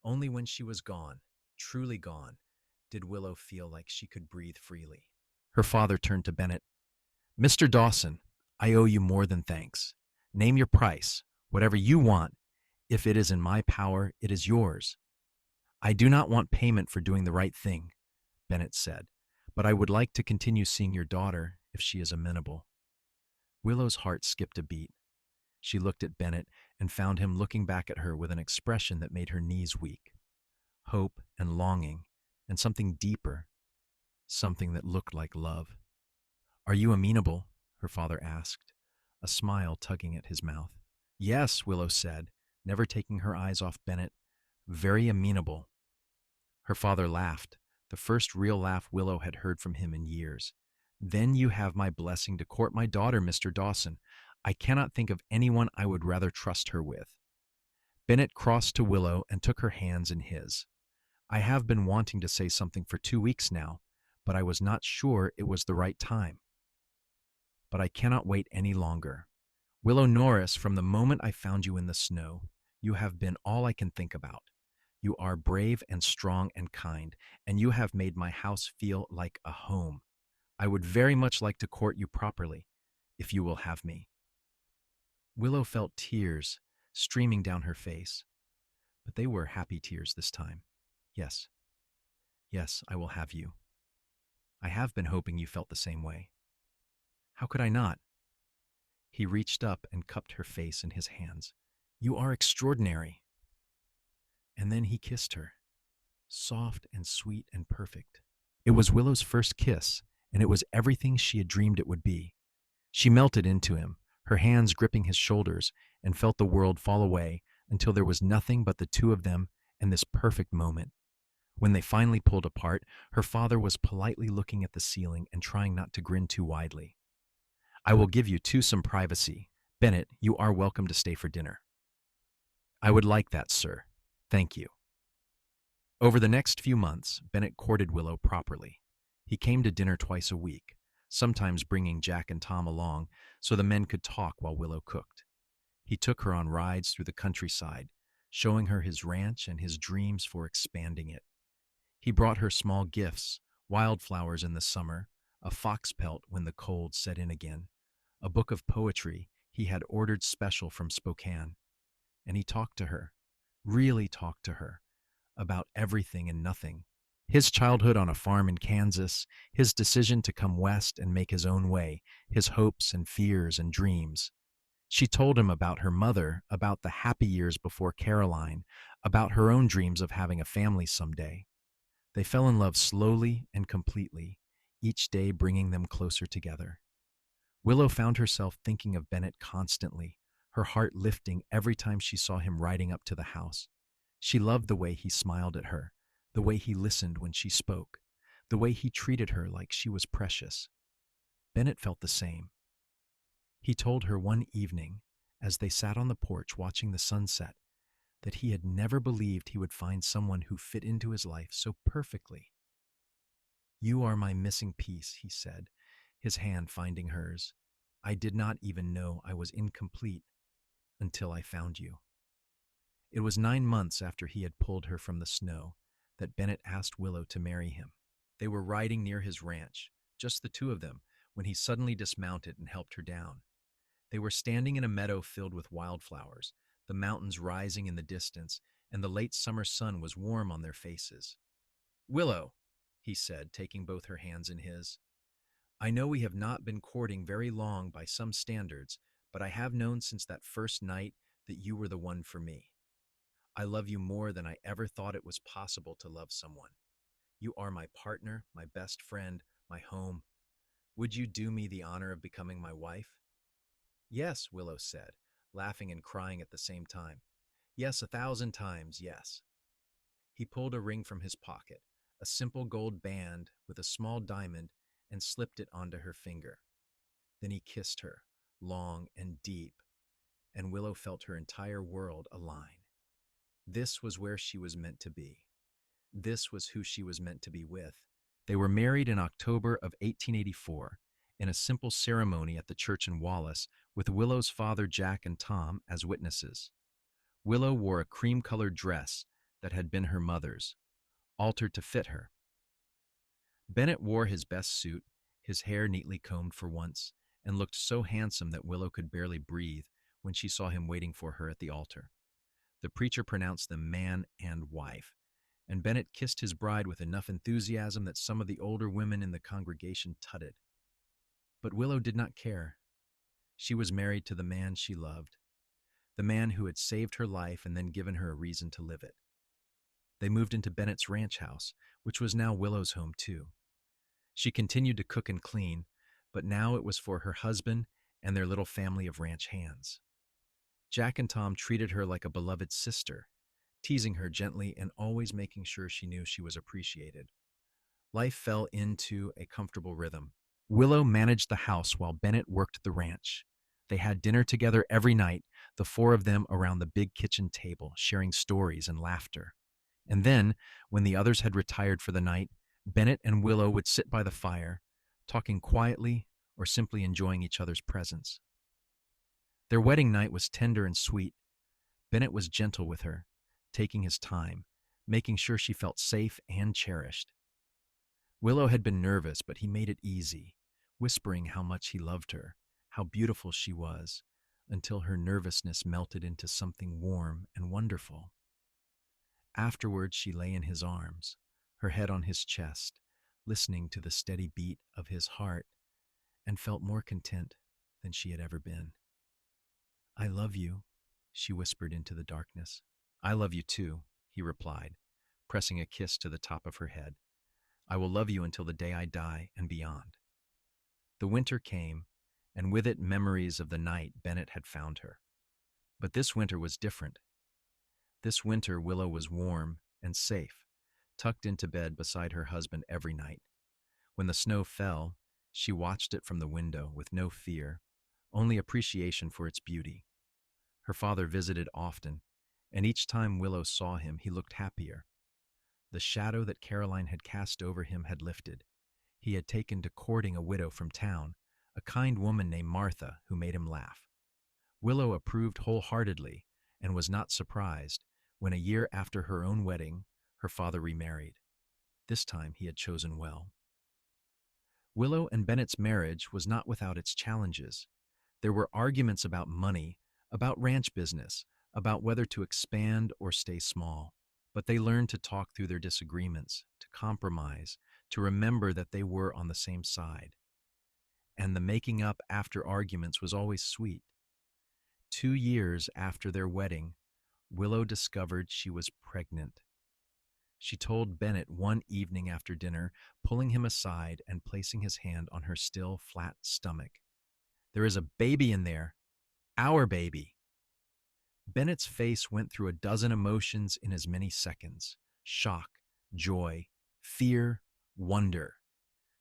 Only when she was gone, truly gone, did Willow feel like she could breathe freely. Her father turned to Bennett. Mr. Dawson, I owe you more than thanks. Name your price, whatever you want. If it is in my power, it is yours. I do not want payment for doing the right thing, Bennett said, but I would like to continue seeing your daughter if she is amenable. Willow's heart skipped a beat. She looked at Bennett and found him looking back at her with an expression that made her knees weak. Hope and longing, and something deeper, something that looked like love. Are you amenable? Her father asked, a smile tugging at his mouth. Yes, Willow said, never taking her eyes off Bennett. Very amenable. Her father laughed, the first real laugh Willow had heard from him in years. Then you have my blessing to court my daughter, Mr. Dawson. I cannot think of anyone I would rather trust her with. Bennett crossed to Willow and took her hands in his. I have been wanting to say something for 2 weeks now, but I was not sure it was the right time. But I cannot wait any longer. Willow Norris, from the moment I found you in the snow, you have been all I can think about. You are brave and strong and kind, and you have made my house feel like a home. I would very much like to court you properly, if you will have me. Willow felt tears streaming down her face, but they were happy tears this time. Yes, yes, I will have you. I have been hoping you felt the same way. How could I not? He reached up and cupped her face in his hands. "You are extraordinary." And then he kissed her, soft and sweet and perfect. It was Willow's first kiss, and it was everything she had dreamed it would be. She melted into him, her hands gripping his shoulders, and felt the world fall away until there was nothing but the two of them and this perfect moment. When they finally pulled apart, her father was politely looking at the ceiling and trying not to grin too widely. "I will give you two some privacy. Bennett, you are welcome to stay for dinner." "I would like that, sir. Thank you." Over the next few months, Bennett courted Willow properly. He came to dinner twice a week, sometimes bringing Jack and Tom along so the men could talk while Willow cooked. He took her on rides through the countryside, showing her his ranch and his dreams for expanding it. He brought her small gifts, wildflowers in the summer, a fox pelt when the cold set in again, a book of poetry he had ordered special from Spokane. And he talked to her, really talked to her, about everything and nothing. His childhood on a farm in Kansas, his decision to come west and make his own way, his hopes and fears and dreams. She told him about her mother, about the happy years before Caroline, about her own dreams of having a family someday. They fell in love slowly and completely, each day bringing them closer together. Willow found herself thinking of Bennett constantly, her heart lifting every time she saw him riding up to the house. She loved the way he smiled at her, the way he listened when she spoke, the way he treated her like she was precious. Bennett felt the same. He told her one evening, as they sat on the porch watching the sunset, that he had never believed he would find someone who fit into his life so perfectly. "You are my missing piece," he said, his hand finding hers. "I did not even know I was incomplete until I found you." It was 9 months after he had pulled her from the snow that Bennett asked Willow to marry him. They were riding near his ranch, just the two of them, when he suddenly dismounted and helped her down. They were standing in a meadow filled with wildflowers, the mountains rising in the distance, and the late summer sun was warm on their faces. "Willow," he said, taking both her hands in his, "I know we have not been courting very long by some standards, but I have known since that first night that you were the one for me. I love you more than I ever thought it was possible to love someone. You are my partner, my best friend, my home. Would you do me the honor of becoming my wife?" "Yes," Willow said, laughing and crying at the same time. "Yes, 1,000 times, yes." He pulled a ring from his pocket, a simple gold band with a small diamond, and slipped it onto her finger. Then he kissed her, long and deep, and Willow felt her entire world align. This was where she was meant to be. This was who she was meant to be with. They were married in October of 1884 in a simple ceremony at the church in Wallace with Willow's father Jack and Tom as witnesses. Willow wore a cream-colored dress that had been her mother's, altered to fit her. Bennett wore his best suit, his hair neatly combed for once, and looked so handsome that Willow could barely breathe when she saw him waiting for her at the altar. The preacher pronounced them man and wife, and Bennett kissed his bride with enough enthusiasm that some of the older women in the congregation tutted. But Willow did not care. She was married to the man she loved, the man who had saved her life and then given her a reason to live it. They moved into Bennett's ranch house, which was now Willow's home too. She continued to cook and clean, but now it was for her husband and their little family of ranch hands. Jack and Tom treated her like a beloved sister, teasing her gently and always making sure she knew she was appreciated. Life fell into a comfortable rhythm. Willow managed the house while Bennett worked the ranch. They had dinner together every night, the four of them around the big kitchen table, sharing stories and laughter. And then, when the others had retired for the night, Bennett and Willow would sit by the fire, talking quietly or simply enjoying each other's presence. Their wedding night was tender and sweet. Bennett was gentle with her, taking his time, making sure she felt safe and cherished. Willow had been nervous, but he made it easy, whispering how much he loved her, how beautiful she was, until her nervousness melted into something warm and wonderful. Afterwards, she lay in his arms, her head on his chest, listening to the steady beat of his heart, and felt more content than she had ever been. I love you, she whispered into the darkness. I love you too, he replied, pressing a kiss to the top of her head. I will love you until the day I die and beyond. The winter came, and with it memories of the night Bennett had found her. But this winter was different. This winter, Willow was warm and safe, tucked into bed beside her husband every night. When the snow fell, she watched it from the window with no fear, only appreciation for its beauty. Her father visited often, and each time Willow saw him, he looked happier. The shadow that Caroline had cast over him had lifted. He had taken to courting a widow from town, a kind woman named Martha, who made him laugh. Willow approved wholeheartedly and was not surprised when a year after her own wedding, her father remarried. This time he had chosen well. Willow and Bennett's marriage was not without its challenges. There were arguments about money, about ranch business, about whether to expand or stay small. But they learned to talk through their disagreements, to compromise, to remember that they were on the same side. And the making up after arguments was always sweet. 2 years after their wedding, Willow discovered she was pregnant. She told Bennett one evening after dinner, pulling him aside and placing his hand on her still flat stomach. There is a baby in there. Our baby. Bennett's face went through a dozen emotions in as many seconds: shock, joy, fear, wonder.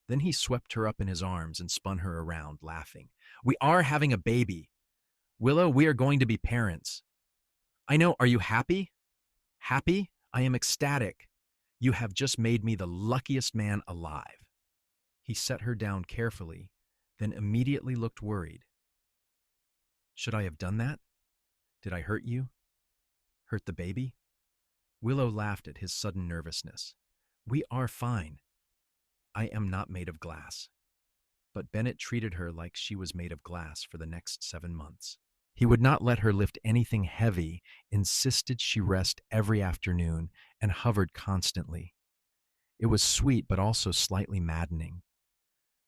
Then he swept her up in his arms and spun her around, laughing. We are having a baby. Willow, we are going to be parents. I know, are you happy? Happy? I am ecstatic. You have just made me the luckiest man alive. He set her down carefully, then immediately looked worried. Should I have done that? Did I hurt you? Hurt the baby? Willow laughed at his sudden nervousness. We are fine. I am not made of glass. But Bennett treated her like she was made of glass for the next 7 months. He would not let her lift anything heavy, insisted she rest every afternoon, and hovered constantly. It was sweet but also slightly maddening.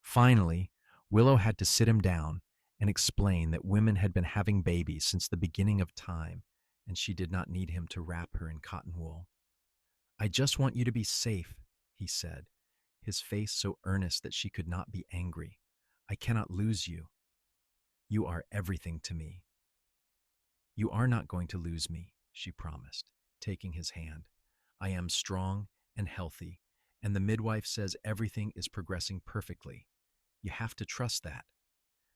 Finally, Willow had to sit him down and explain that women had been having babies since the beginning of time, and she did not need him to wrap her in cotton wool. I just want you to be safe, he said, his face so earnest that she could not be angry. I cannot lose you. You are everything to me. You are not going to lose me, she promised, taking his hand. I am strong and healthy, and the midwife says everything is progressing perfectly. You have to trust that.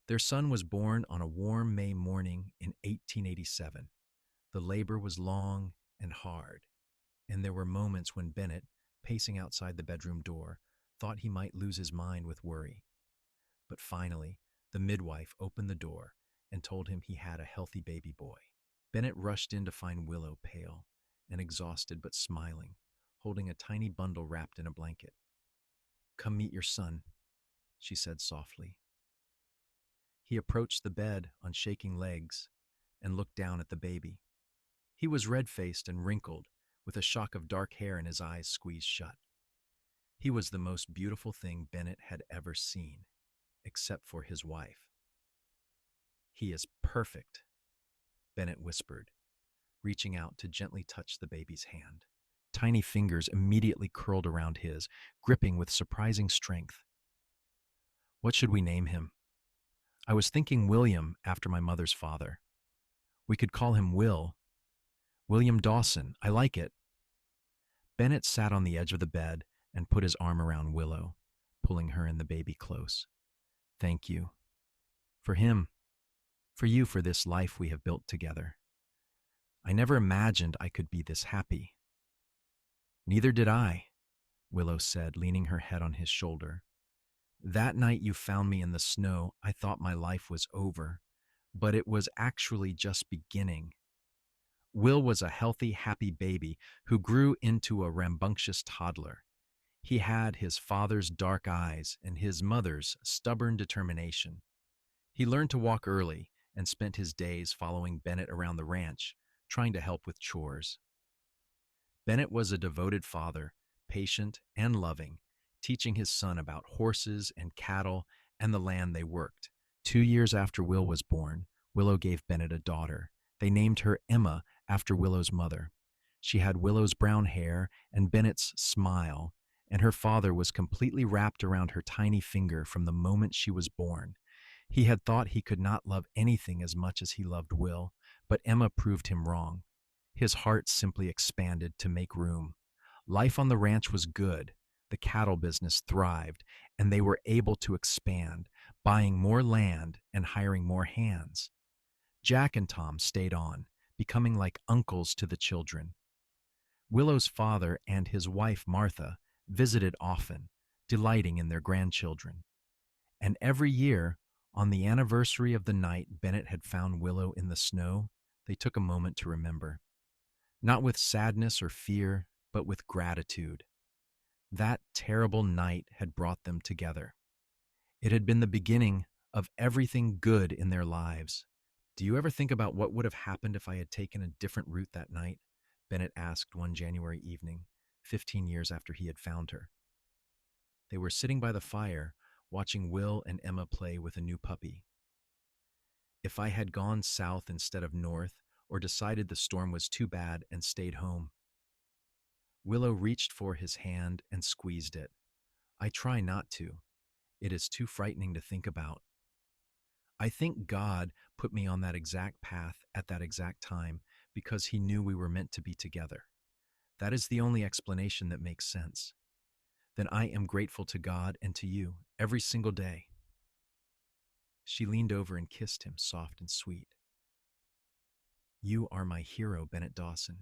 Their son was born on a warm May morning in 1887. The labor was long and hard, and there were moments when Bennett, pacing outside the bedroom door, thought he might lose his mind with worry. But finally, the midwife opened the door and told him he had a healthy baby boy. Bennett rushed in to find Willow pale and exhausted but smiling, holding a tiny bundle wrapped in a blanket. Come meet your son, she said softly. He approached the bed on shaking legs and looked down at the baby. He was red-faced and wrinkled, with a shock of dark hair and his eyes squeezed shut. He was the most beautiful thing Bennett had ever seen, except for his wife. He is perfect, Bennett whispered, reaching out to gently touch the baby's hand. Tiny fingers immediately curled around his, gripping with surprising strength. What should we name him? I was thinking William after my mother's father. We could call him Will. William Dawson. I like it. Bennett sat on the edge of the bed and put his arm around Willow, pulling her and the baby close. Thank you. For him. For you, for this life we have built together. I never imagined I could be this happy. Neither did I, Willow said, leaning her head on his shoulder. That night you found me in the snow, I thought my life was over, but it was actually just beginning. Will was a healthy, happy baby who grew into a rambunctious toddler. He had his father's dark eyes and his mother's stubborn determination. He learned to walk early and spent his days following Bennett around the ranch, trying to help with chores. Bennett was a devoted father, patient and loving, teaching his son about horses and cattle and the land they worked. 2 years after Will was born, Willow gave Bennett a daughter. They named her Emma after Willow's mother. She had Willow's brown hair and Bennett's smile, and her father was completely wrapped around her tiny finger from the moment she was born. He had thought he could not love anything as much as he loved Will, but Emma proved him wrong. His heart simply expanded to make room. Life on the ranch was good. The cattle business thrived, and they were able to expand, buying more land and hiring more hands. Jack and Tom stayed on, becoming like uncles to the children. Willow's father and his wife Martha visited often, delighting in their grandchildren. And every year, on the anniversary of the night Bennett had found Willow in the snow, they took a moment to remember. Not with sadness or fear, but with gratitude. That terrible night had brought them together. It had been the beginning of everything good in their lives. Do you ever think about what would have happened if I had taken a different route that night? Bennett asked one January evening, 15 years after he had found her. They were sitting by the fire, watching Will and Emma play with a new puppy. If I had gone south instead of north, or decided the storm was too bad and stayed home. Willow reached for his hand and squeezed it. I try not to. It is too frightening to think about. I think God put me on that exact path at that exact time because he knew we were meant to be together. That is the only explanation that makes sense. Then I am grateful to God and to you every single day. She leaned over and kissed him, soft and sweet. You are my hero, Bennett Dawson.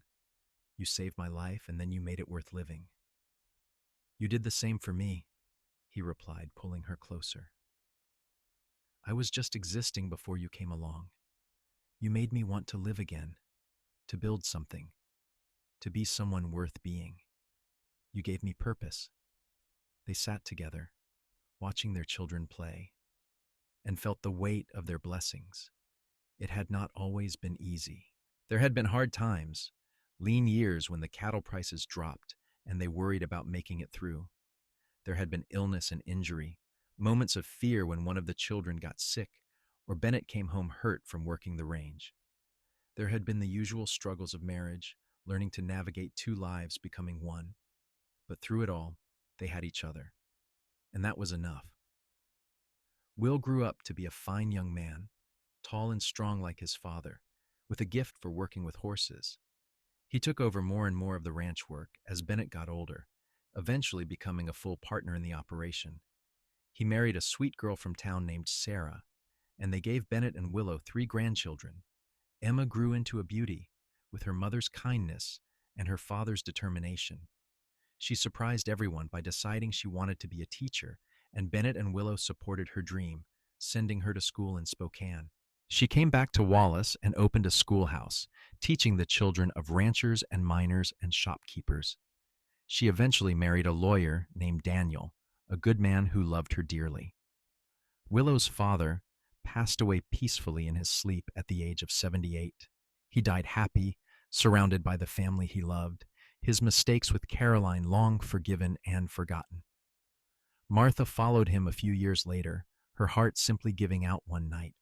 You saved my life and then you made it worth living. You did the same for me, he replied, pulling her closer. I was just existing before you came along. You made me want to live again, to build something, to be someone worth being. You gave me purpose. They sat together, watching their children play, and felt the weight of their blessings. It had not always been easy. There had been hard times, lean years when the cattle prices dropped and they worried about making it through. There had been illness and injury, moments of fear when one of the children got sick or Bennett came home hurt from working the range. There had been the usual struggles of marriage, learning to navigate two lives becoming one. But through it all, they had each other. And that was enough. Will grew up to be a fine young man, tall and strong like his father, with a gift for working with horses. He took over more and more of the ranch work as Bennett got older, eventually becoming a full partner in the operation. He married a sweet girl from town named Sarah, and they gave Bennett and Willow 3 grandchildren. Emma grew into a beauty, with her mother's kindness and her father's determination. She surprised everyone by deciding she wanted to be a teacher, and Bennett and Willow supported her dream, sending her to school in Spokane. She came back to Wallace and opened a schoolhouse, teaching the children of ranchers and miners and shopkeepers. She eventually married a lawyer named Daniel, a good man who loved her dearly. Willow's father passed away peacefully in his sleep at the age of 78. He died happy, surrounded by the family he loved, his mistakes with Caroline long forgiven and forgotten. Martha followed him a few years later, her heart simply giving out one night.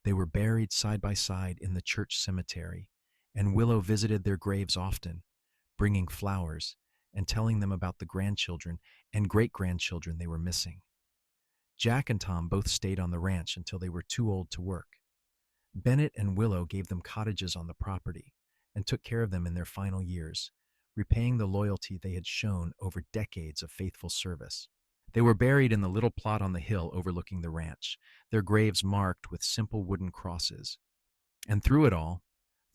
They were buried side by side in the church cemetery, and Willow visited their graves often, bringing flowers and telling them about the grandchildren and great-grandchildren they were missing. Jack and Tom both stayed on the ranch until they were too old to work. Bennett and Willow gave them cottages on the property and took care of them in their final years, repaying the loyalty they had shown over decades of faithful service. They were buried in the little plot on the hill overlooking the ranch, their graves marked with simple wooden crosses. And through it all,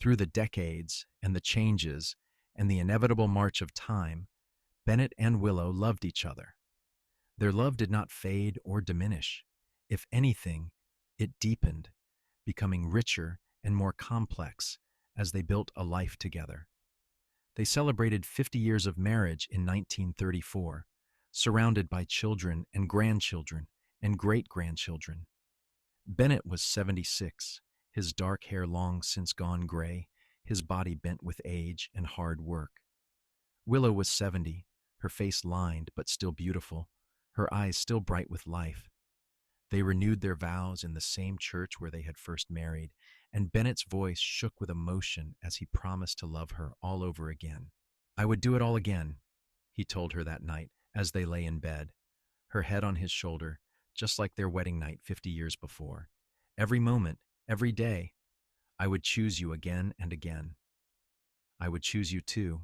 through the decades and the changes and the inevitable march of time, Bennett and Willow loved each other. Their love did not fade or diminish. If anything, it deepened, becoming richer and more complex as they built a life together. They celebrated 50 years of marriage in 1934, surrounded by children and grandchildren and great-grandchildren. Bennett was 76, his dark hair long since gone gray, his body bent with age and hard work. Willow was 70, her face lined but still beautiful, her eyes still bright with life. They renewed their vows in the same church where they had first married, and Bennett's voice shook with emotion as he promised to love her all over again. I would do it all again, he told her that night as they lay in bed, her head on his shoulder, just like their wedding night 50 years before. Every moment, every day, I would choose you again and again. I would choose you too,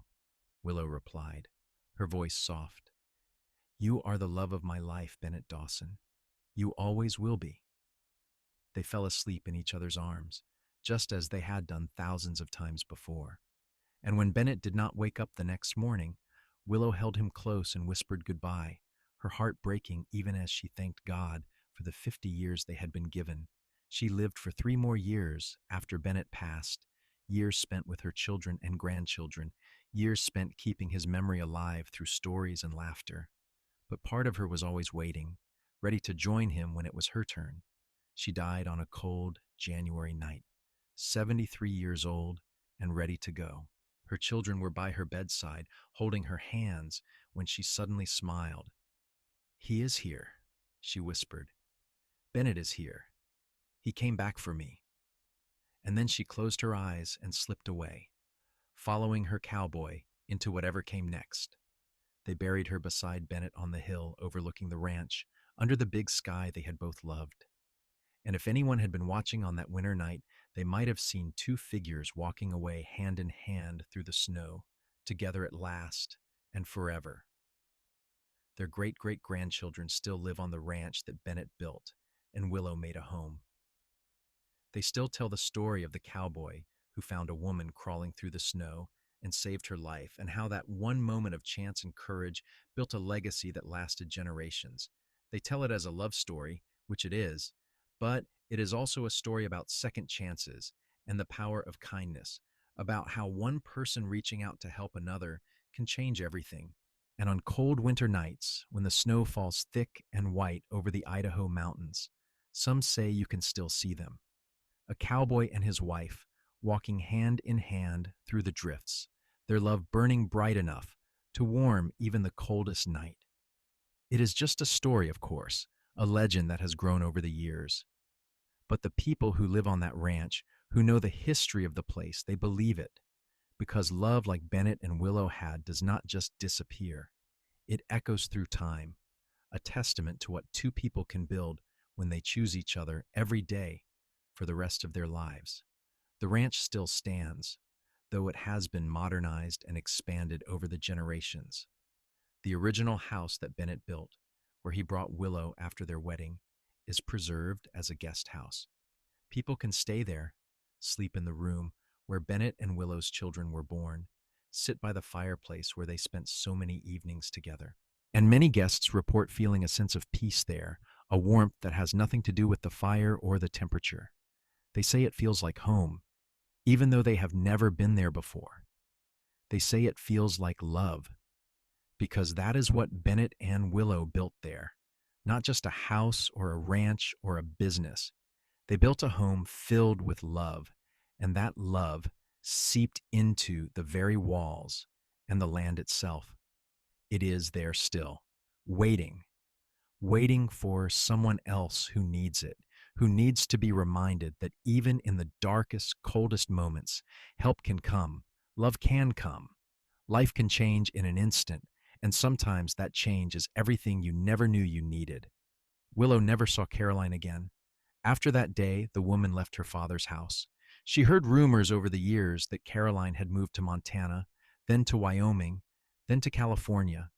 Willow replied, her voice soft. You are the love of my life, Bennett Dawson. You always will be. They fell asleep in each other's arms, just as they had done thousands of times before. And when Bennett did not wake up the next morning, Willow held him close and whispered goodbye, her heart breaking even as she thanked God for the 50 years they had been given. She lived for 3 more years after Bennett passed, years spent with her children and grandchildren, years spent keeping his memory alive through stories and laughter. But part of her was always waiting, ready to join him when it was her turn. She died on a cold January night, 73 years old and ready to go. Her children were by her bedside, holding her hands, when she suddenly smiled. He is here, she whispered. Bennett is here. He came back for me. And then she closed her eyes and slipped away, following her cowboy into whatever came next. They buried her beside Bennett on the hill overlooking the ranch, under the big sky they had both loved. And if anyone had been watching on that winter night, they might have seen 2 figures walking away hand in hand through the snow, together at last and forever. Their great-great-grandchildren still live on the ranch that Bennett built, and Willow made a home. They still tell the story of the cowboy who found a woman crawling through the snow and saved her life, and how that one moment of chance and courage built a legacy that lasted generations. They tell it as a love story, which it is, but it is also a story about second chances and the power of kindness, about how one person reaching out to help another can change everything. And on cold winter nights, when the snow falls thick and white over the Idaho mountains, some say you can still see them. A cowboy and his wife, walking hand in hand through the drifts, their love burning bright enough to warm even the coldest night. It is just a story, of course, a legend that has grown over the years. But the people who live on that ranch, who know the history of the place, they believe it, because love like Bennett and Willow had does not just disappear. It echoes through time, a testament to what 2 people can build when they choose each other every day for the rest of their lives. The ranch still stands, though it has been modernized and expanded over the generations. The original house that Bennett built, where he brought Willow after their wedding, is preserved as a guest house. People can stay there, sleep in the room where Bennett and Willow's children were born, sit by the fireplace where they spent so many evenings together. And many guests report feeling a sense of peace there, a warmth that has nothing to do with the fire or the temperature. They say it feels like home, even though they have never been there before. They say it feels like love, because that is what Bennett and Willow built there. Not just a house or a ranch or a business. They built a home filled with love, and that love seeped into the very walls and the land itself. It is there still, waiting for someone else who needs it, who needs to be reminded that even in the darkest, coldest moments, help can come, love can come, life can change in an instant, and sometimes that change is everything you never knew you needed. Willow never saw Caroline again. After that day, the woman left her father's house. She heard rumors over the years that Caroline had moved to Montana, then to Wyoming, then to California.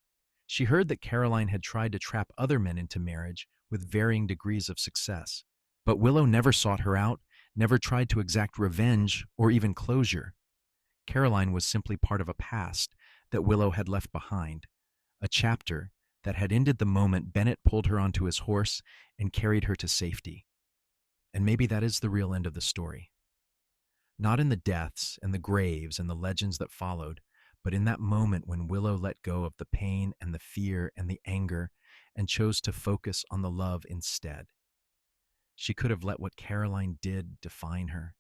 She heard that Caroline had tried to trap other men into marriage with varying degrees of success. But Willow never sought her out, never tried to exact revenge or even closure. Caroline was simply part of a past that Willow had left behind, a chapter that had ended the moment Bennett pulled her onto his horse and carried her to safety. And maybe that is the real end of the story. Not in the deaths and the graves and the legends that followed, but in that moment when Willow let go of the pain and the fear and the anger and chose to focus on the love instead. She could have let what Caroline did define her,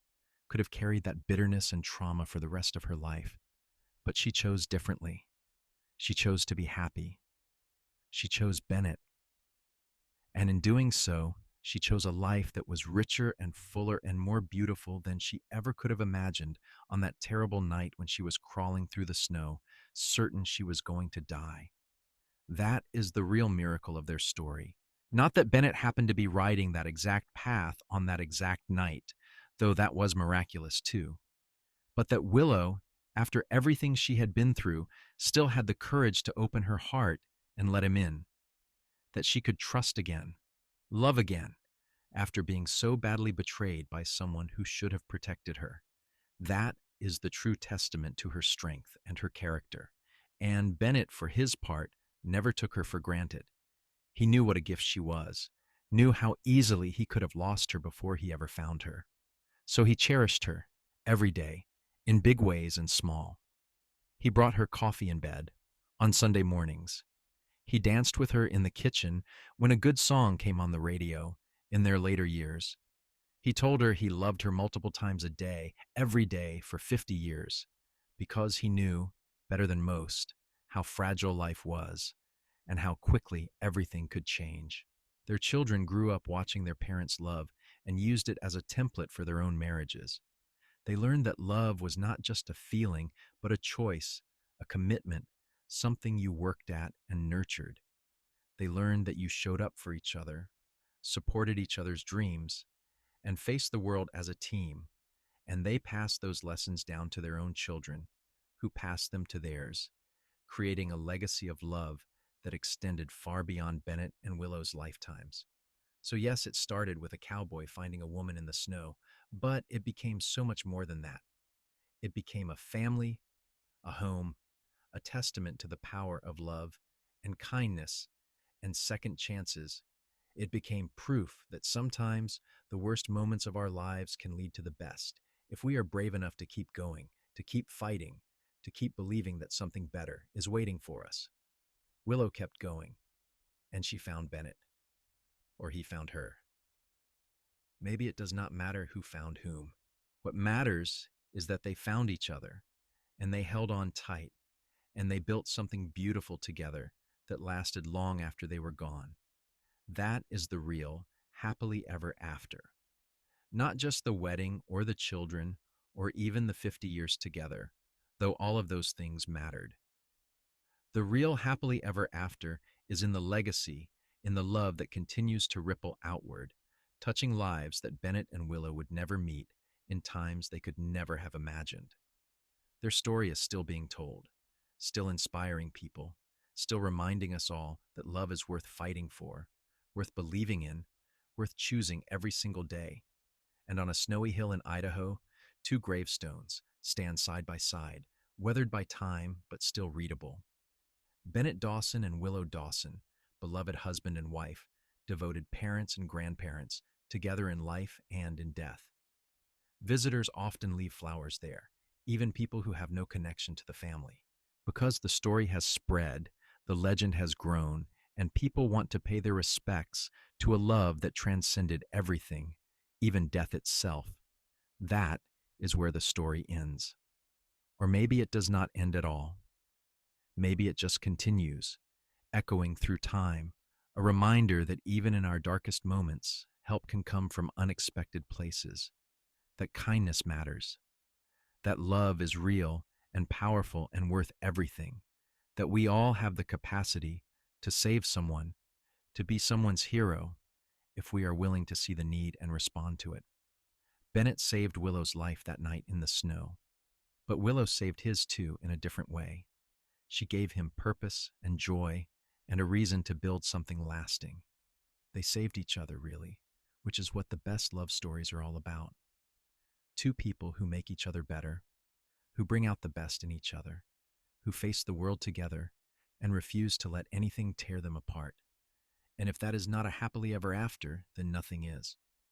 could have carried that bitterness and trauma for the rest of her life, but she chose differently. She chose to be happy. She chose Bennett. And in doing so, She chose a life that was richer and fuller and more beautiful than she ever could have imagined on that terrible night when she was crawling through the snow, certain she was going to die. That is the real miracle of their story. Not that Bennett happened to be riding that exact path on that exact night, though that was miraculous too, but that Willow, after everything she had been through, still had the courage to open her heart and let him in, that she could trust again, love again, after being so badly betrayed by someone who should have protected her. That is the true testament to her strength and her character. And Bennett, for his part, never took her for granted. He knew what a gift she was, knew how easily he could have lost her before he ever found her. So he cherished her, every day, in big ways and small. He brought her coffee in bed, on Sunday mornings. He danced with her in the kitchen when a good song came on the radio in their later years. He told her he loved her multiple times a day, every day for 50 years, because he knew, better than most, how fragile life was and how quickly everything could change. Their children grew up watching their parents' love and used it as a template for their own marriages. They learned that love was not just a feeling, but a choice, a commitment, something you worked at and nurtured. They learned that you showed up for each other, supported each other's dreams, and faced the world as a team, and they passed those lessons down to their own children, who passed them to theirs, creating a legacy of love that extended far beyond Bennett and Willow's lifetimes. So yes, it started with a cowboy finding a woman in the snow, but it became so much more than that. It became a family, a home, a testament to the power of love and kindness and second chances. It became proof that sometimes the worst moments of our lives can lead to the best if we are brave enough to keep going, to keep fighting, to keep believing that something better is waiting for us. Willow kept going, and she found Bennett, or he found her. Maybe it does not matter who found whom. What matters is that they found each other, and they held on tight, and they built something beautiful together that lasted long after they were gone. That is the real happily ever after. Not just the wedding or the children or even the 50 years together, though all of those things mattered. The real happily ever after is in the legacy, in the love that continues to ripple outward, touching lives that Bennett and Willow would never meet in times they could never have imagined. Their story is still being told, still inspiring people, still reminding us all that love is worth fighting for, worth believing in, worth choosing every single day. And on a snowy hill in Idaho, two gravestones stand side by side, weathered by time but still readable. Bennett Dawson and Willow Dawson, beloved husband and wife, devoted parents and grandparents, together in life and in death. Visitors often leave flowers there, even people who have no connection to the family. Because the story has spread, the legend has grown, and people want to pay their respects to a love that transcended everything, even death itself. That is where the story ends. Or maybe it does not end at all. Maybe it just continues, echoing through time, a reminder that even in our darkest moments, help can come from unexpected places, that kindness matters, that love is real and powerful and worth everything, that we all have the capacity to save someone, to be someone's hero, if we are willing to see the need and respond to it. Bennett saved Willow's life that night in the snow, but Willow saved his too in a different way. She gave him purpose and joy and a reason to build something lasting. They saved each other, really, which is what the best love stories are all about. Two people who make each other better, who bring out the best in each other, who face the world together and refuse to let anything tear them apart. And if that is not a happily ever after, then nothing is.